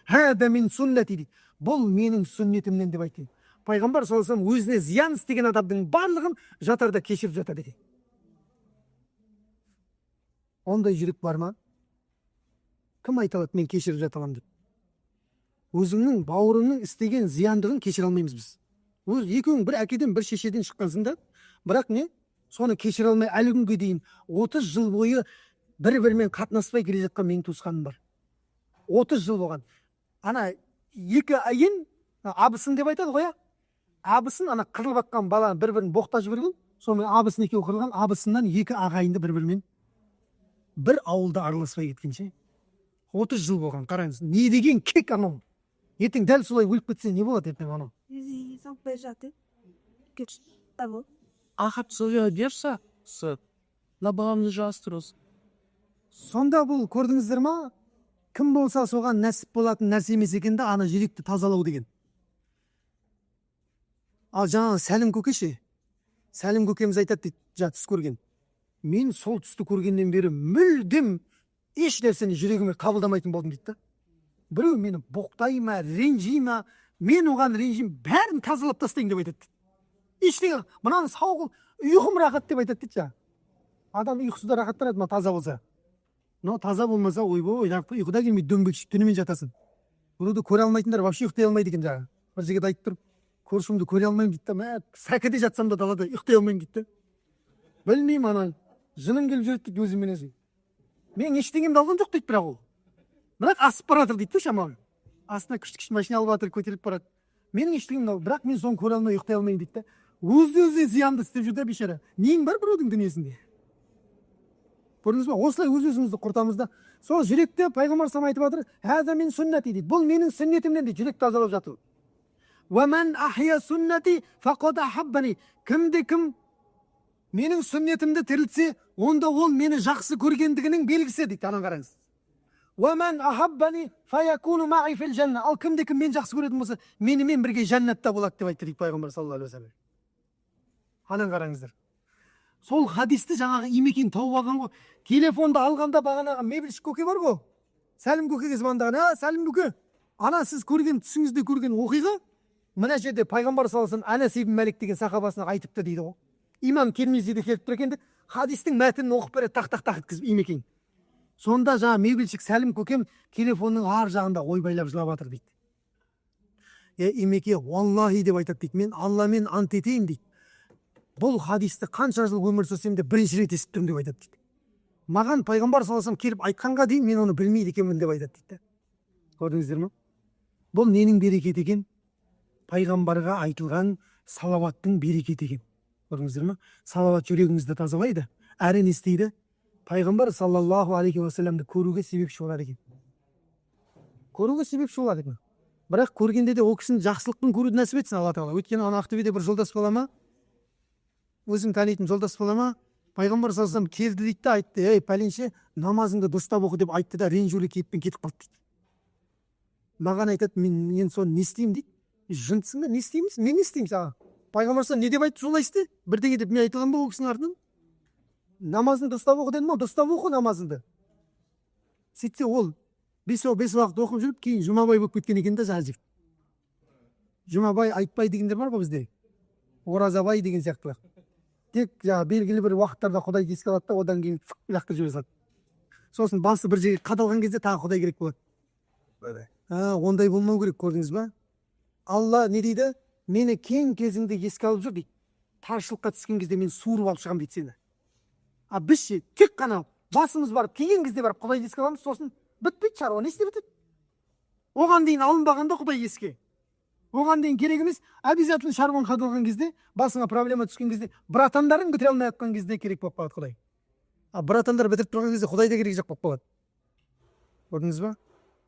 [SPEAKER 1] Хада мин суннати дейді. Бұл менің сүннетімнен деп айтты. Пайғамбар салам өзіне зиян істеген адамдың барлығын жатарда кешіріп жатады дейді. Ондай жүрек бар ма? Кім айта алады мен кешіріп жата аламын деп? Өзіңнің бауырыңның істеген зияндығын кешіре алмаймыз біз. Өз екеуің бір әкеден бір шешеден шыққансың да, бірақ не? Соны кешіре алмай әлі күнге дейін 30 жыл бойы бір-бірімен қатынаспай келе жатқан менің туысқаным бар. 30 жыл болған. Ана екі айын абысын деп айтады ғой. Абысын ана қырылып жатқан баланы бір-бірін боқтап жіберген. Сонымен абысын екеуі қырылған, абысыннан екі ағайынды бір-бірімен бір ауылда араласпай кеткенше 30 жыл болған. Қараңыз, не деген кек анау. Ертең дәл солай өліп кетсе не болады ертең анау?
[SPEAKER 3] Ахат сөйлей берсе, набағамды жастырыз.
[SPEAKER 1] Сонда бұл көрдіңіздер ма? Кім болса соған нәсіп болатын нәрсе емес екен да, ана жүректі тазалау деген. Ал жаңағы Сәлім көке ше. Сәлім көкеміз айтады дейді, түс көрген. Мен сол түсті көргеннен бері мүлдем еш нәрсені жүрегіме қабылдамайтын болдым дейді. Біреу мені боқтай ма, ренжи ма, мен оған ренжим, бәрін тазалап тастайын деп айтады. Ештеңе, мынаны сау қыл, ұйқым рахат деп айтады дейді. Адам ұйқысында рахаттанады, ма таза болса. Но таза болмаса, ойбой, ұйқыда келмей дөңбекшіп түнімен жатасың. Біреуді көре алмайтындар вообще ұйықтай алмайды екен жаңа. Бір жігіт айтып тұрып, көршімді көре алмаймын дейді. Мә, сәкіде жатсам да далада ұйықтай алмаймын дейді. Білмеймін ана, жыным келіп жүреді дейді өзімен өзі. Мен ештеңемді алған жоқ дейді бірақ ол. Бірақ асып баратыр дейді шамалы. Астына күшті машина алып жатыр, көтеріліп барады. Менің ештеңемді алып, бірақ мен соны көре алмай ұйықтай алмаймын дейді. Өзі зиянды істеп жүрді бейшара. Нең бар біреудің дүниесінде? Көрдіңіз ба? Осылай өз-өзімізді құртамыз да. Сол жүректе пайғамбар салам айтып жатыр, "Хаза мин суннати" дейді. Бұл менің сүннетімнен дейді, жүрек тазалап жату. "Ва ман ахия суннати фақад ахаббани." Кім менің сүннетімді тірілтсе, онда ол мені жақсы көргендігінің белгісі дейді. Ана қараңыз. "Ва ман ахаббани фаякуну ма'i фил жанна." Ал кім мен жақсы көретін болса, менімен бірге жәннатта болады деп айтты дейді пайғамбар саллаллаху алейхи ва саллям. Ана қараңыздар. Сол хадисті жаңағы имекең тауып алған ғой. Телефонды алғанда бағанағы мебелші көке бар ғой. Сәлім көкеге звондаған. Сәлім көке, ана сіз көрген түсіңізде көрген оқиға мына жерде пайғамбар саллаллаху алейхи ва саллям Анас ибн Малик деген сахабасына айтыпты дейді ғой. Имам Термизиде келіп тұр екен, хадистің мәтінін оқып береді, тақ еткізіп имекең. Сонда жаңа мебелшік Сәлім көкем телефонның ар жағында ойбайлап жылап жатыр дейді. Имеке, валлахи деп айтады дейді. Мен Алламен ант етейін дейді. Бұл хадисті қанша жыл өмір сүрсем де бірінші рет естіп тұрмын деп айтады дейді. Маған пайғамбар саллаллаху алейхи ва саллям келіп айтқанға дейін мен оны білмейді екенмін деп айтады дейді. Көрдіңіздер ме? Бұл ненің берекеті екен? Пайғамбарға айтылған салауаттың берекеті екен. Көрдіңіздер ме? Салауат жүрегіңізді тазалайды. Әрі не істейді? Пайғамбар саллаллаху алейхи ва саллямды көруге себепші болады екен. Көруге себепші болады екен. Бірақ көргенде де ол кісінің жақсылықпен көруді нәсіп етсін Алла тағала. Өйткені ана Ақтөбеде бір жолдас бола ма? Өзім танитын жолдас бола ма? Пайғамбар саллаллаху алейхи ва саллям келді дейді да айтты, "Ей пәленше, намазыңды дұрыстап оқы" деп айтты да ренжулі кейіппен кетіп қалды дейді. Маған айтады, мен соны не істеймін дейді. Жынтсың ба, не істейміз? Мен не істеймін саған? Пайғамбар саллаллаху алейхи ва саллям не деп айтты, солай істе. Бірдеңе деп мен айтылған ба ол кісінің артынан? Намазыңды дұрыстап оқы дедім ма? Дұрыстап оқы намазыңды. Сөйтсе ол 5 уақыт оқып жүріп, кейін Жұмабай болып кеткен екен да жазып. Жұмабай айтпай дегендер бар ғой бізде. Оразабай деген сияқтылар. Тек белгілі бір уақыттарда Құдайды еске алады да, одан кейін лақтырып жібере салады. Сосын басы бір жерге қадалған кезде тағы Құдай керек болады. Ондай болмау керек, көрдіңіз ба? Алла не дейді? Мені кең кезіңде еске алып жүр дейді. таршылыққа түскен кезде мен суырып алып шығамын дейді сені. А біз ше тек қана басымыз барып тиген кезде барып Құдайды еске аламыз, сосын бітпейді шаруа, не істеп бітеді? Оған дейін алынбағанда Құдай еске. Оған дейін керек емес, обязательно шаруаң қадалған кезде, басыңа проблема түскен кезде, братандарың бітіре алмай жатқан кезде керек болып қалады Құдай. А братандар бітіріп тұрған кезде Құдай да керек жоқ болып қалады. Көрдіңіз ба?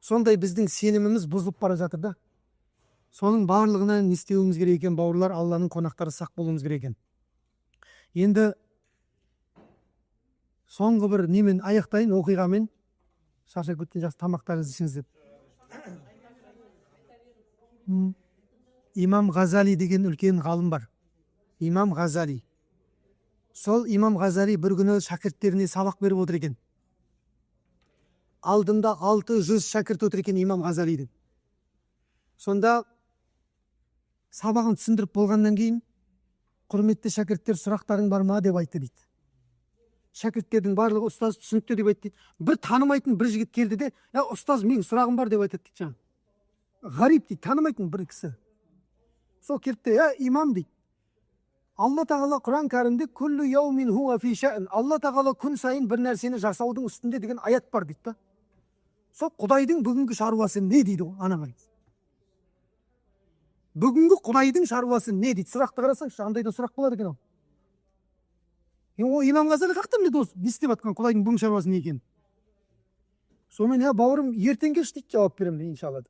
[SPEAKER 1] Сондай біздің сеніміміз бұзылып бара жатыр да. Соның барлығына не істеуіміз керек екен, бауырлар, Алланың қонақтары, сақ болуымыз керек екен. Енді соңғы бір немен аяқтайын, оқиғамен. Шаршап кеткен жақсы тамақтарыңызды ішіңіз деп. Имам Ғазали деген үлкен ғалым бар. Имам Ғазали. Сол Имам Ғазали бір күні шәкірттеріне сабақ беріп отыр екен. Алдында 600 шәкірт отыр екен Имам Ғазалидің. Сонда сабағын түсіндіріп болғаннан кейін, құрметті шәкірттер, сұрақтарың бар ма деп айтты дейді. Шәкірттердің барлығы ұстаз түсінікті деп айтты дейді. Бір танымайтын бір жігіт келді де, ұстаз, менің сұрағым бар деп айтады дейді. Ғарип дейді, танымайтын бір кісі. Сол келді, имам дейді. Алла тағала Құран кәрімде күллі яумин хуа фи ша'n. Алла тағала күн сайын бір нәрсені жасаудың үстінде деген аят бар дейді. Сол Құдайдың бүгінгі шаруасы не дейді ғой, ана қараңыз. Бүгінгі Құдайдың шаруасы не дейді? Сұрақты қарасаңшы, андай да сұрақ болады екен. О, Имам Ғазали қақтан біледі осы, не істеп жатқан Құдайдың бүгінгі шаруасы не екен? Сонымен, бауырым, ертең кеш дейді, жауап беремін, иншалла.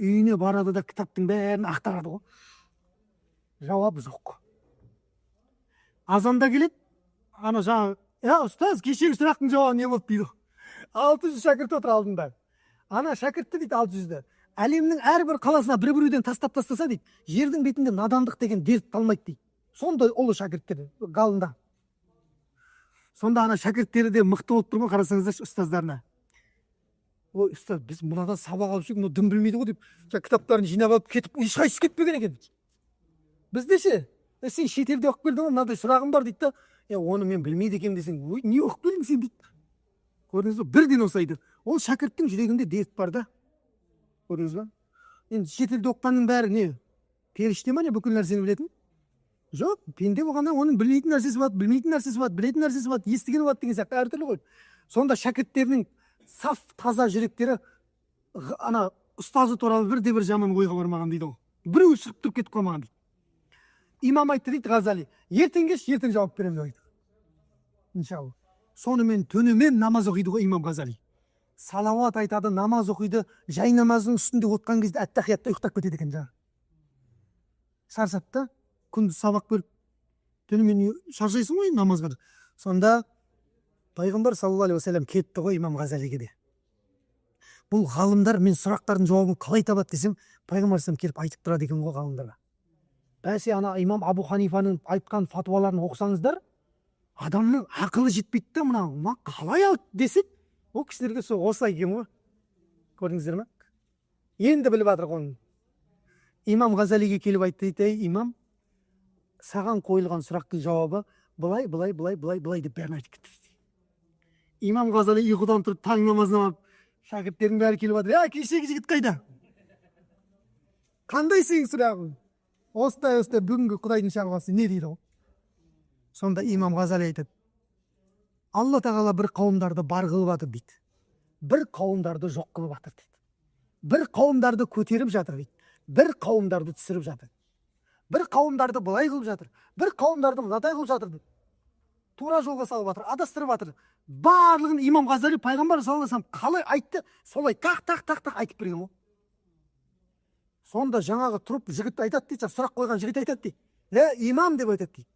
[SPEAKER 1] Үйіне барады да кітаптың бәрін ақтарады ғой. Жауап жоқ. Азанда келеді, ана жаңа, ұстаз, кешегі сұрақтың жауабы не болды дейді. 600 шәкірт отыр алдында. Ана шәкіртті дейді 600-ді. Әлемнің әрбір қаласына бір-бірден тастап тастаса дейді, жердің бетінде надандық деген дерт қалмайды дейді. Сондай ұлы шәкірттер ғалымда. Сонда ана шәкірттері де мықты болып тұр ғой, қарасаңыздаршы ұстаздарына. Ой, ұстаз, біз мынадан сабақ алып жүрміз, дым білмейді ғой деп, кітаптарын жинап алып кетіп, ешқайсысы кетпеген екен. Бізде ше, сен шетелде оқып келдің ғой, мынадай сұрағым бар дейді. Оны мен білмейді екенмін десең, ой, не оқып келдің сен дейді. Көрдіңіз бе? Бірден осайды. Ол шәкірттің жүрегінде дерт бар да. Көрдіңіз бе? Енді шетелде оққанның бәрі не? Періште ма не бүкіл нәрсені білетін? Жоқ, пенде болғанда оның білмейтін нәрсесі болады, білмейтін нәрсесі болады, білетін нәрсесі болады, естігені болады деген сияқты әртүрлі ғой. Сонда шәкірттерінің саф таза жүректері ана ұстазы туралы бірде-бір жаман ойға бармаған дейді ғой. Біреу шығып тұрып кетіп қалмаған дейді. Имам айтты дейді Ғазали, ертең кеш, ертең жауап беремін дейді. Иншалла. Сонымен түнімен намаз оқиды ғой Имам Ғазали. Салауат айтады, намаз оқиды, жай намаздың үстінде отқан кезде әттахиятта ұйықтап кетеді екен жаңа. Шаршап та, күндіз сабақ беріп, түнімен шаршайсың ғой намазға. Сонда пайғамбар саллаллаху алейхи уассалам кетті ғой Имам Ғазалиге де. Бұл ғалымдар мен сұрақтардың жауабын қалай табады десем, пайғамбар саллаллаху келіп айтып тұрады екен ғой ғалымдарға. Бәсе ана имам Абу Ханифаның айтқан фатуаларын оқысаңыздар, адамның ақылы жетпейді да, мына қалай алды десек, ол кісілерге сол осылай екен ғой. Көрдіңіздер ме? Енді біліп жатыр ғой. Имам Ғазалиге келіп айтты дейді, имам, саған қойылған сұрақтың жауабы былай деп бәрін айтып кетті. Имам Ғазали ұйқыдан тұрып таң намазына барып, шәкірттердің бәрі келіп жатыр. Кешегі жігіт қайда? Қандай сенің сұрағың? Осылай бүгінгі Құдайдың шаруасы не дейді ғой? Сонда Имам Ғазали айтады, Алла тағала бір қауымдарды бар қылып жатыр дейді. Бір қауымдарды жоқ қылып жатыр дейді. Бір қауымдарды көтеріп жатыр дейді. Бір қауымдарды түсіріп жатыр. Бір қауымдарды былай қылып жатыр. Бір қауымдарды мынадай қылып жатыр дейді. Тура жолға салып жатыр, адастырып жатыр. Барлығын Имам Ғазали пайғамбар саллаллаху алейхи вассалам қалай айтты, солай тақ айтып берген ғой. Сонда жаңағы тұрып жігіт айтады дейді, сұрақ қойған жігіт айтады дейді. Имам деп айтады дейді.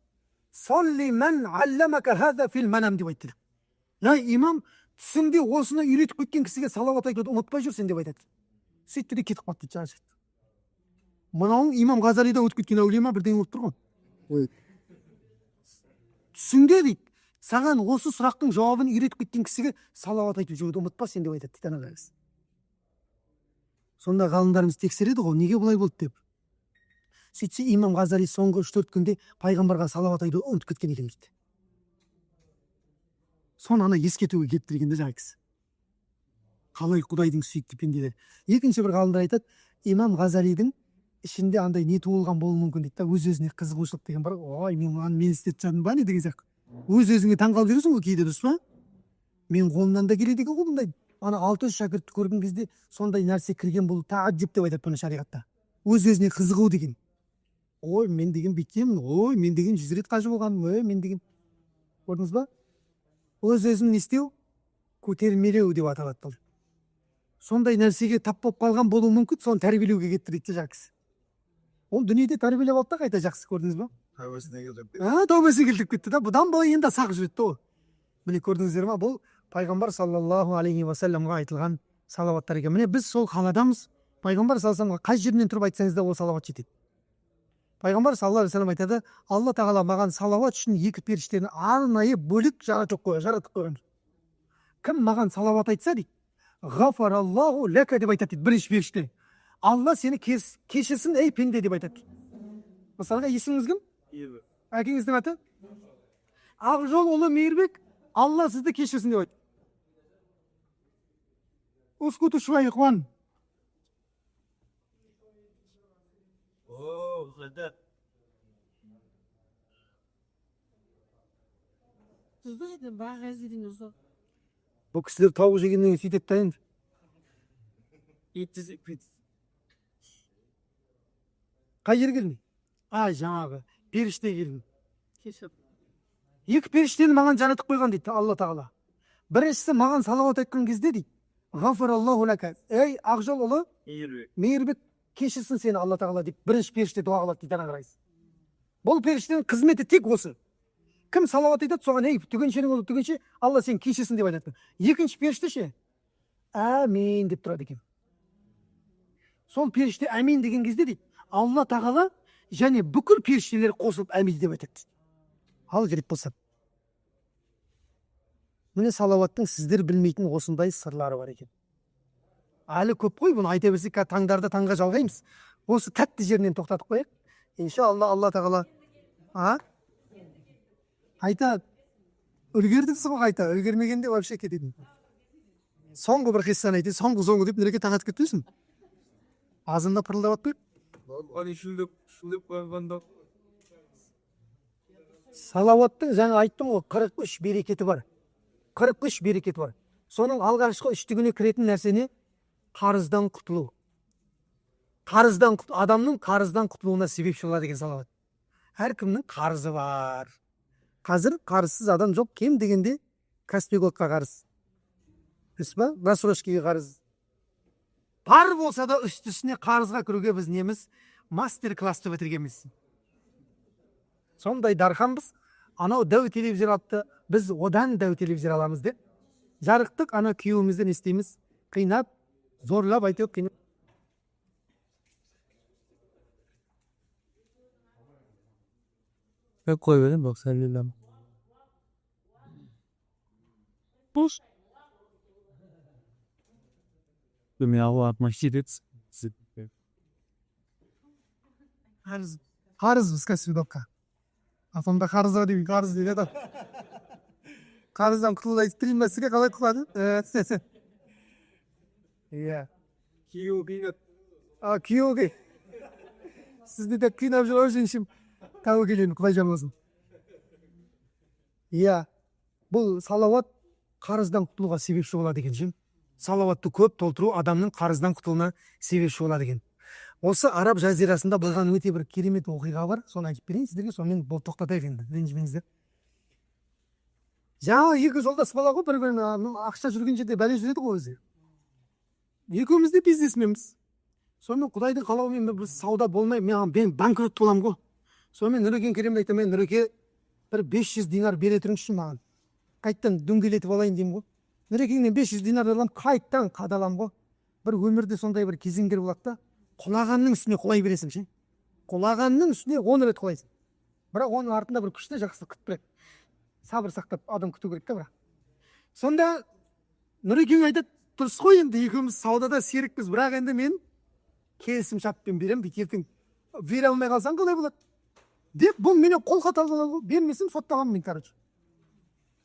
[SPEAKER 1] Солли мән алламака хаза фил манам деп айтты. Имам, түсіңде осыны үйретіп кеткен кісіге салауат айтуды ұмытпай жүрсен деп айтады. Сөйтті де кетіп қалды дейді. Мынауың Имам Ғазалидан өтіп кеткен әулие ма, бірден болып тұр ғой. Түсіңде дейді, саған осы сұрақтың жауабын үйретіп кеткен кісіге салауат айтып жүруді ұмытпа сен деп айтады дейді. Сонда ғалымдарымыз тексереді ғой, неге бұлай болды деп. Сөйтсе Имам Ғазали соңғы 3-4 күнде пайғамбарға салауат айтуды ұмытып кеткен екен дейді. Соны ана ескертуге келтіргенде жаңа кісі. Қалай Құдайдың сүйікті пенделері. Екінші бір ғалымдар айтады, Имам Ғазалидің ішінде андай не туылған болуы мүмкін дейді да, өз өзіне қызығушылық деген бар ғой. Ой, мен мынаны мен істеп жатырмын ба не деген сияқты. Өз өзіңе таңғалып жүресің ғой кейде, дұрыс па? Мен қолымнан да келеді екен ғой бұндай. Ана 600 шәкіртті көрген кезде сондай нәрсе кірген, бұл тағажжүб деп айтады бұны шариғатта. Өз өзіне қызығу деген. Ой, мен деген бүйтемін, ой, мен деген 100 рет қажы болғаным, ой, мен деген. Көрдіңіз ба? Өз өзін не істеу? Көтермелеу деп аталады бұл. Сондай нәрсеге тап болып қалған болуы мүмкін, соны тәрбиелеуге кетті дейді жақсы. Ол дүниеде тәрбиелеп алды да қайта жақсы, көрдіңіз ба? Тәубесіне келтіріп кетті да. Бұдан былай енді сақ жүреді ол. Міне көрдіңіздер ма? Бұл пайғамбар саллаллаху алейхи уассаламға айтылған салауаттар екен. Міне біз сол қаладамыз. Пайғамбар саллаллаху алейхи қай жерінен тұрып айтсаңыз да ол салауат жетеді. Пайғамбар саллаллаху алейхи айтады, Алла тағала маған салауат үшін екі періштені арнайы бөлік жаратып қойған. Кім маған салауат айтса дейді, ғафараллаху ләка деп айтады дейді, бірінші періште. Алла сені кешірсін, ей пенде деп айтады. Мысалға, есіміңіз кім? Әкеңіздің аты? Ақжол ұлы Мейірбек, Алла сізді кешірсін деп айтады. Ускуту шуай ихуан. Бұл кісілер тауық жегеннен сөйтеді да енді. Қай жер келдің? Жаңағы періште келдің. Екі періштені маған жаратып қойған дейді Алла тағала. Біріншісі маған салауат айтқан кезде дейді, ғафараллаху ләка, ей Ақжол ұлы Мейірбек, кешірсін сені Алла тағала деп бірінші періште дуа қылады дейді, ана қарайсыз. Бұл періштенің қызметі тек осы. Кім салауат айтады, соған ей түгеншенің ұлы түгенше, Алла сені кешірсін деп айтады. Екінші періште ше, әмин деп тұрады екен. Сол періште әмин деген кезде дейді, Алла тағала және бүкіл періштелер қосылып әмин деп айтады. Ал керек болса. Міне салауаттың сіздер білмейтін осындай сырлары бар екен. Әлі көп қой, бұны айта берсек, таңдарды таңға жалғаймыз. Осы тәтті жерінен тоқтатып қояйық. Иншалла, Алла тағала. Айта, үлгердіңіз ғой қайта, үлгермегенде вообще кететін. Соңғы бір қиссаны айтты, соңғы деп нереке таңатып кетпейсің. Азында пырылдап атпайып. Салауаттың жаңа айттым ғой, 43 берекеті бар. 43 берекеті бар. Соның алғашқы үштігіне кіретін нәрсені қарыздан құтылу. Адамның қарыздан құтылуына себепші болады деген салауат. Әркімнің қарызы бар. Қазір қарызсыз адам жоқ, кем дегенде Каспийголдқа қарыз. Рассрочкаға қарыз. Бар болса да үстісіне қарызға кіруге біз неміз мастер-класты бітіргенбіз. Сондай дарханбыз. Анау дәу телевизор алыпты, біз одан дәу телевизор аламыз деп. Жарықтық ана күйеуімізден істейміз. Қинап, зорлап айтып қинап.
[SPEAKER 3] Ben koyuverim bak sen lillam. Boş. Dünya var maşiret.
[SPEAKER 1] Қарыз Каспийголдқа. Атомда қарыз бар деймін, қарыз дейді адам. Қарыздан құтылуды айтып берейін бе сізге, қалай құтылады? Иә. Күйеуі қинап. Күйеуі. Сізді де қинап жүр, женщин. Тәуекелін, құдай жамасын. Иә. Бұл салауат қарыздан құтылуға себепші болады екен жем. Салауатты көп толтыру адамның қарыздан құтылуына себепші болады екен. Осы Араб жазирасында болған өте бір керемет оқиға бар. Соны айтып берейін сіздерге, сонымен бұл тоқтатайық енді. Ренжімеңіздер. Жаңа екі жолдас бала ғой, бір-біріне ақша жүрген жерде бәле жүреді ғой өзі. Екеуміз де бизнесменбіз. Сонымен Құдайдың қалауымен біз сауда болмай, мен банкрот боламын ғой. Сонымен Нұрекен Керемді айтты, мен Нұреке бір 500 динар бере тұрыңызшы маған. Қайттан дөңгелетіп алайын деймін ғой. Нұрекеңнен 500 динар алам, қайттан қадалам ғой. Бір өмірде сондай бір кезеңдер болады да, құлағанның үстіне құлай бересің ше. Құлағанның үстіне 10 рет құлайсың. Бірақ оның артында бір күшті жақсы күтіп тұрады. Сабыр сақтап адам күту керек та бірақ. Сонда Нұрекең айтады, дұрыс қой енді екеуміз саудада серікпіз, бірақ енді мен келісім шартпен берем, ертең бере алмай қалсаң қалай болады? Деп бұл менен қолхат алған, бермесем соттағанмын мен, короче.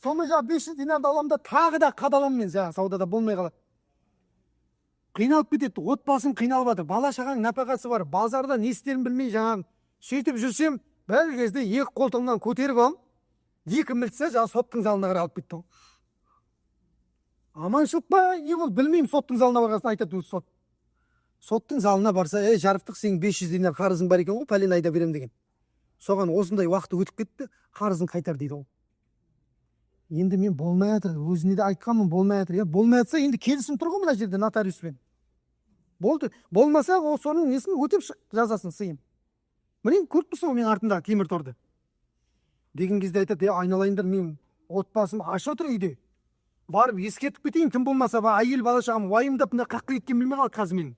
[SPEAKER 1] Сонда жаңа 500 динарды аламын да тағы да қадаламын мен, жаңа саудада болмай қалады. қиналып кетеді, отбасым қиналып жатыр, бала шағаң нәпақасы бар, базарда не істерін білмей жаңағы сөйтіп жүрсем, бір кезде екі қолтығымнан көтеріп алып, екі мілтсе жаңағы соттың залына қарай алып кетті ғой. Аманшылық па, не болды білмеймін, соттың залына барғасын айтады өзі сот. Соттың залына барса, жарықтық, сенің 500 динар қарызың бар екен ғой, пәлен айда берем деген. Соған осындай уақыты өтіп кетті, қарызын қайтар дейді ол. Енді мен болмай жатыр, өзіне де айтқанмын, болмай жатыр. Болмай жатса, енді келісім тұр ғой мына жерде нотариуспен. Болды. Болмаса, ол соның несін өтеп жазасын сыйым. Міне, көріп тұрсың мен артында темір торды. Деген кезде айтады, айналайындар, мен отбасым аш отыр үйде. Барып ескертіп кетейін, кім болмаса, әйел бала шағам уайымдап мына қаққы кеткен білмей қалды қазір мен.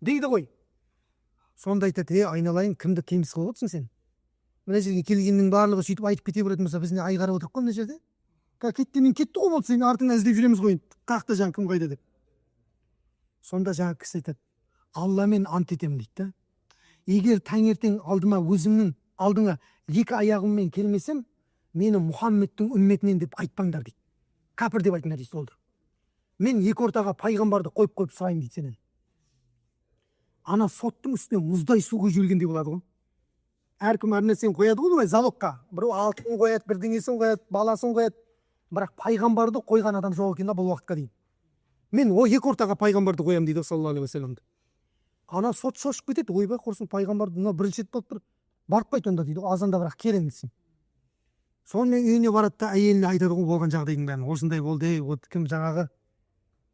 [SPEAKER 1] Дейді ғой. Сонда айтады, айналайын, кімді кеміс қылып отырсың сен? Мына жерге келгеннің барлығы сөйтіп айтып кете беретін болса, біз не ай қарап отырып қой мына жерде? Кеттенен кетті ғой, болды, сен артыңнан іздеп жүреміз ғой. Қақты жаңа кім қайда деп. Сонда жаңа кісі айтады, Алламен ант етемін дейді да. Егер таңертең алдыма өзімнің алдыңа екі аяғыммен келмесем, мені Мұхаммедтің үмметінен деп айтпаңдар дейді. Кәпір деп айтыңдар дейді солдыр. Мен екі ортаға пайғамбарды қойып сұрайын дейді сенен. Ана соттың үстіне мұздай су құйылгендей болады ғой. Әркім әр нәрсені қояды ғой, залогқа. Біреу алтын қояды, бірдеңесін қояды, баласын қояды. Бірақ пайғамбарды қойған адам жоқ екен бұл уақытқа дейін. Мен о екі ортаға пайғамбарды қоямын дейді саллаллаху алейхи вассаламды. Ана сот шошып кетеді, ойбай құрсын, пайғамбарды мына бірінші рет болып тұр. Барып қайт онда дейді, азанда бірақ келіңдесін. Сонымен үйіне барады да әйеліне айтады ғой болған жағдайдың бәрін. Осындай болды, кім жаңағы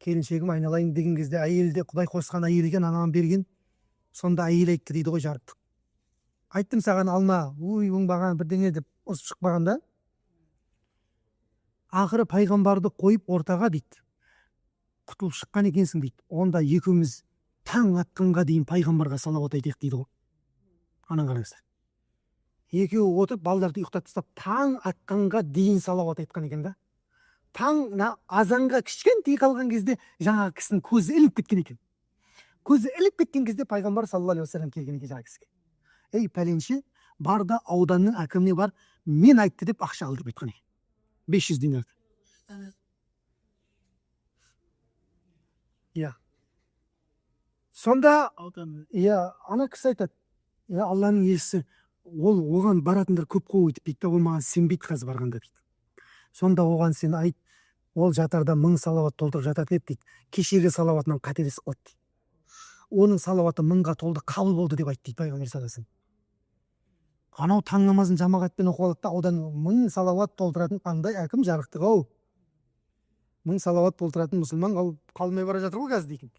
[SPEAKER 1] келіншегім айналайын деген кезде әйелде Құдай қосқан әйел екен, анаған берген. Сонда әйел айтты дейді ғой жарықтық. Айттым саған алма, оңбаған бірдеңе деп ұрсып шықпағанда. Ақыры пайғамбарды қойып ортаға дейді. Құтылып шыққан екенсің дейді. Онда екеуміз таң атқанға дейін пайғамбарға салауат айтайық дейді ғой. Анаң қараңыздар. Екеуі отырып балдарды ұйықтатып тастап таң атқанға дейін салауат айтқан екен да. Таң азанға кішкентай қалған кезде жаңағы кісінің көзі ілініп кеткен екен. Көзі ілініп кеткен кезде пайғамбар саллаллаху алейхи вассалам келген екен жаңағы кісіге. Ей пәленше, бар да ауданның әкіміне бар, мен айтты деп ақша алдырып айтқан екен. 500 динарды. Сонда ана кісі айтады, Алланың елшісі, ол оған баратындар көп қой өйтіп дейді, ол маған сенбейді қазір барғанда дейді. Сонда оған сен айт, ол жатарда 1000 салауат толтырып жататын еді дейді. Кешегі салауатынан қателесіп қалды дейді. Оның салауаты 1000-ға толды, қабыл болды деп айтты дейді пайғамбар саллаллаху алейхи вассалам. Анау таң намазын жамағатпен оқып алды да, одан 1000 салауат толтыратын қандай әкім жарықтық ау. 1000 салауат толтыратын мұсылман қалмай бара жатыр ғой қазір дейін.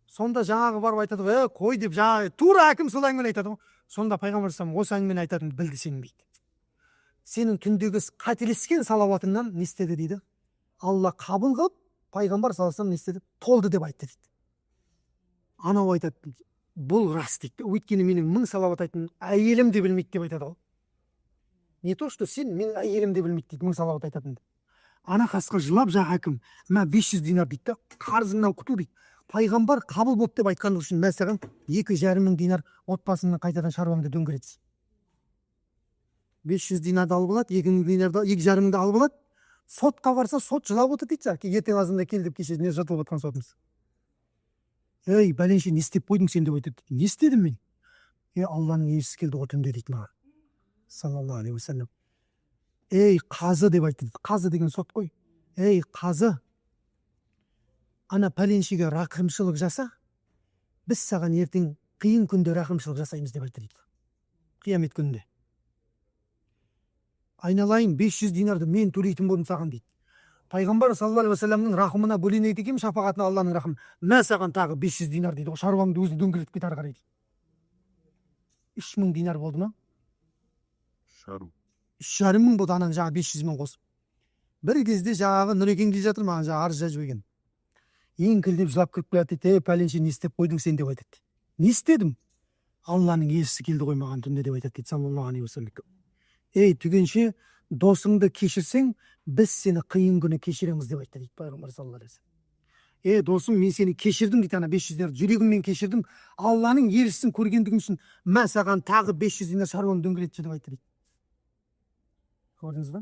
[SPEAKER 1] Сонда жаңағы барып айтады ғой, қой деп жаңағы тура әкім сол әңгімені айтады ғой. Сонда пайғамбар саллаллаху алейхи вассалам осы әңгімені айтатынын білді сенің дейді. Сенің түндегі қателескен салауатыңнан не істеді дейді. Алла қабыл қылып, пайғамбар саллаллаху алейхи вассалам не істеді? Толды деп айтты дейді. Анау айтады, бұл рас дейді. Өйткені менің 1000 салауат айтын әйелім де білмейді деп айтады ғой. Не то, что сен менің әйелім де білмейді дейді 1000 салауат айтатынды. Ана қасқа жылап жаңа әкім, мә 500 динар дейді, қарызыңнан құтыл дейді. Пайғамбар қабыл болып деп айтқаны үшін мәсәлән 2,5 динар отбасыңнан қайтадан шаруаңды дөңгелетсін. 500 динарды алып алады, 2 динарды 2,5-ды алып алады. Сотқа барса, сот жылап отыр дейді. Ертең азында кел деп кеше не жатылып отқан сотымыз. Ей, бәленше не істеп қойдың сен деп айтады. Не істедім мен? Алланың елшісі келді ғой түнде дейді маған. Саллаллаху алейхи вассалам. Ей, қазы деп айтты. Қазы деген сот қой. Ей, қазы. Ана пәленшеге рақымшылық жаса, біз саған ертең қиын күнде рақымшылық жасаймыз деп айтты дейді. Қиямет күнінде. Айналайын 500 динарды мен төлейтін болдым саған дейді. Пайғамбар саллаллаху алейхи вассаламның рахымына бөленеді екен, шапағатына Алланың рахымы. Мә саған тағы 500 динар дейді. Шаруаңды өзі дөңгелетіп кет ары қарай дейді. 3000 динар болды ма? 3,5 болды анаң жаңа 500-мен қосып. Бір кезде жаңағы Нұрекең келе жатыр маған жаңа арыз жазып екен. Еңкілдеп жылап кіріп келеді дейді, пәленше не істеп қойдың сен деп айтады. Не істедім? Алланың елшісі келді ғой маған түнде деп айтады дейді саллаллаху алейхи вассалам. Ей, түгенше досыңды кешірсең, біз сені қиын күні кешіреміз деп айтты дейді пайғамбар саллаллаху алейхи вассалам. Досым, мен сені кешірдім дейді, ана 500 динар жүрегіммен кешірдім. Алланың елшісін көргендігім үшін мә саған тағы 500 динар шаруаны дөңгелетші деп айтты дейді. Көрдіңіз ба?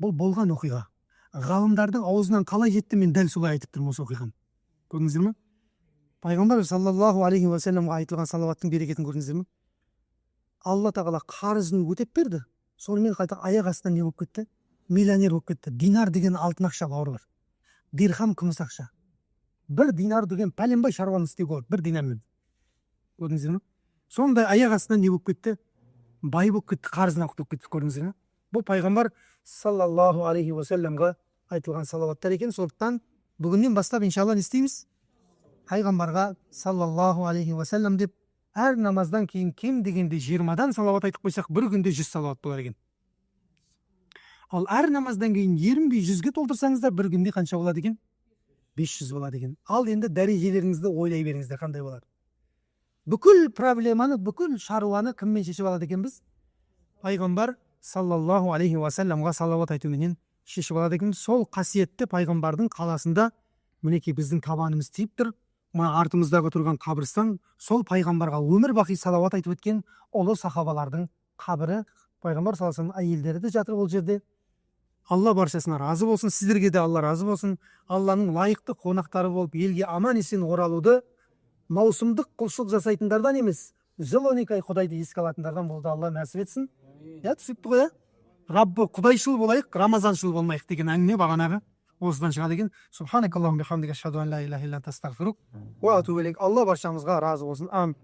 [SPEAKER 1] Бұл болған оқиға. ғалымдардың аузынан қалай жетті, мен дәл солай айтып тұрмын осы оқиғаны. Көрдіңіздер ме? Пайғамбар саллаллаху алейхи уассаламға айтылған салауаттың берекетін көрдіңіздер ме? Алла тағала қарызын өтеп берді. Сонымен қайта аяқ астынан не болып кетті? Миллионер болып кетті. Динар деген алтын ақша бауырлар. Дирхам күміс ақша. Бір динар деген пәленбай шаруаны істеуге болады. Бір динармен. Көрдіңіздер ме? Сондай аяқ астынан не болып кетті? Бай болып кетті, қарызынан құтылып кетті. Көрдіңіздер ме? Бұл пайғамбар саллаллаху алейхи уассаламға айтылған салауаттар екен. Сондықтан бүгіннен бастап иншалла не істейміз? Пайғамбарға саллаллаху алейхи уассалам деп әр намаздан кейін кем дегенде 20-дан салауат айтып қойсақ, бір күнде 100 салауат болар екен. Ал әр намаздан кейін ерінбей 100-ге толтырсаңыздар, бір күнде қанша болады екен? 500 болады екен. Ал енді дәрежелеріңізді ойлай беріңіздер, қандай болады. Бүкіл проблеманы, бүкіл шаруаны кіммен шешіп алады екенбіз? Пайғамбар саллаллаху алейхи уассаламға салауат айтуменен шешіп алады екен. Сол қасиетті пайғамбардың қаласында мінекей біздің табанымыз тиіп тұр. Мына артымыздағы тұрған қабірстан сол пайғамбарға өмір бақи салауат айтып өткен ұлы сахабалардың қабірі. Пайғамбар саллаллаху алейхи вассалам әйелдері де жатыр ол жерде. Алла баршасына разы болсын, сіздерге де Алла разы болсын. Алланың лайықты қонақтары болып елге аман есен оралуды маусымдық құлшылық жасайтындардан емес, жыл 12 ай Құдайды еске алатындардан болды. Алла нәсіп етсін. Түсіпті ғой, Раббы құдайшыл болайық, рамазаншыл болмайық деген әңгіме бағанағы осыдан шығады екен. Субханакаллахумма бихамдика ашхаду ан ла илаха илля анта астағфирук ва атубу илейк. Алла баршамызға разы болсын. Амин.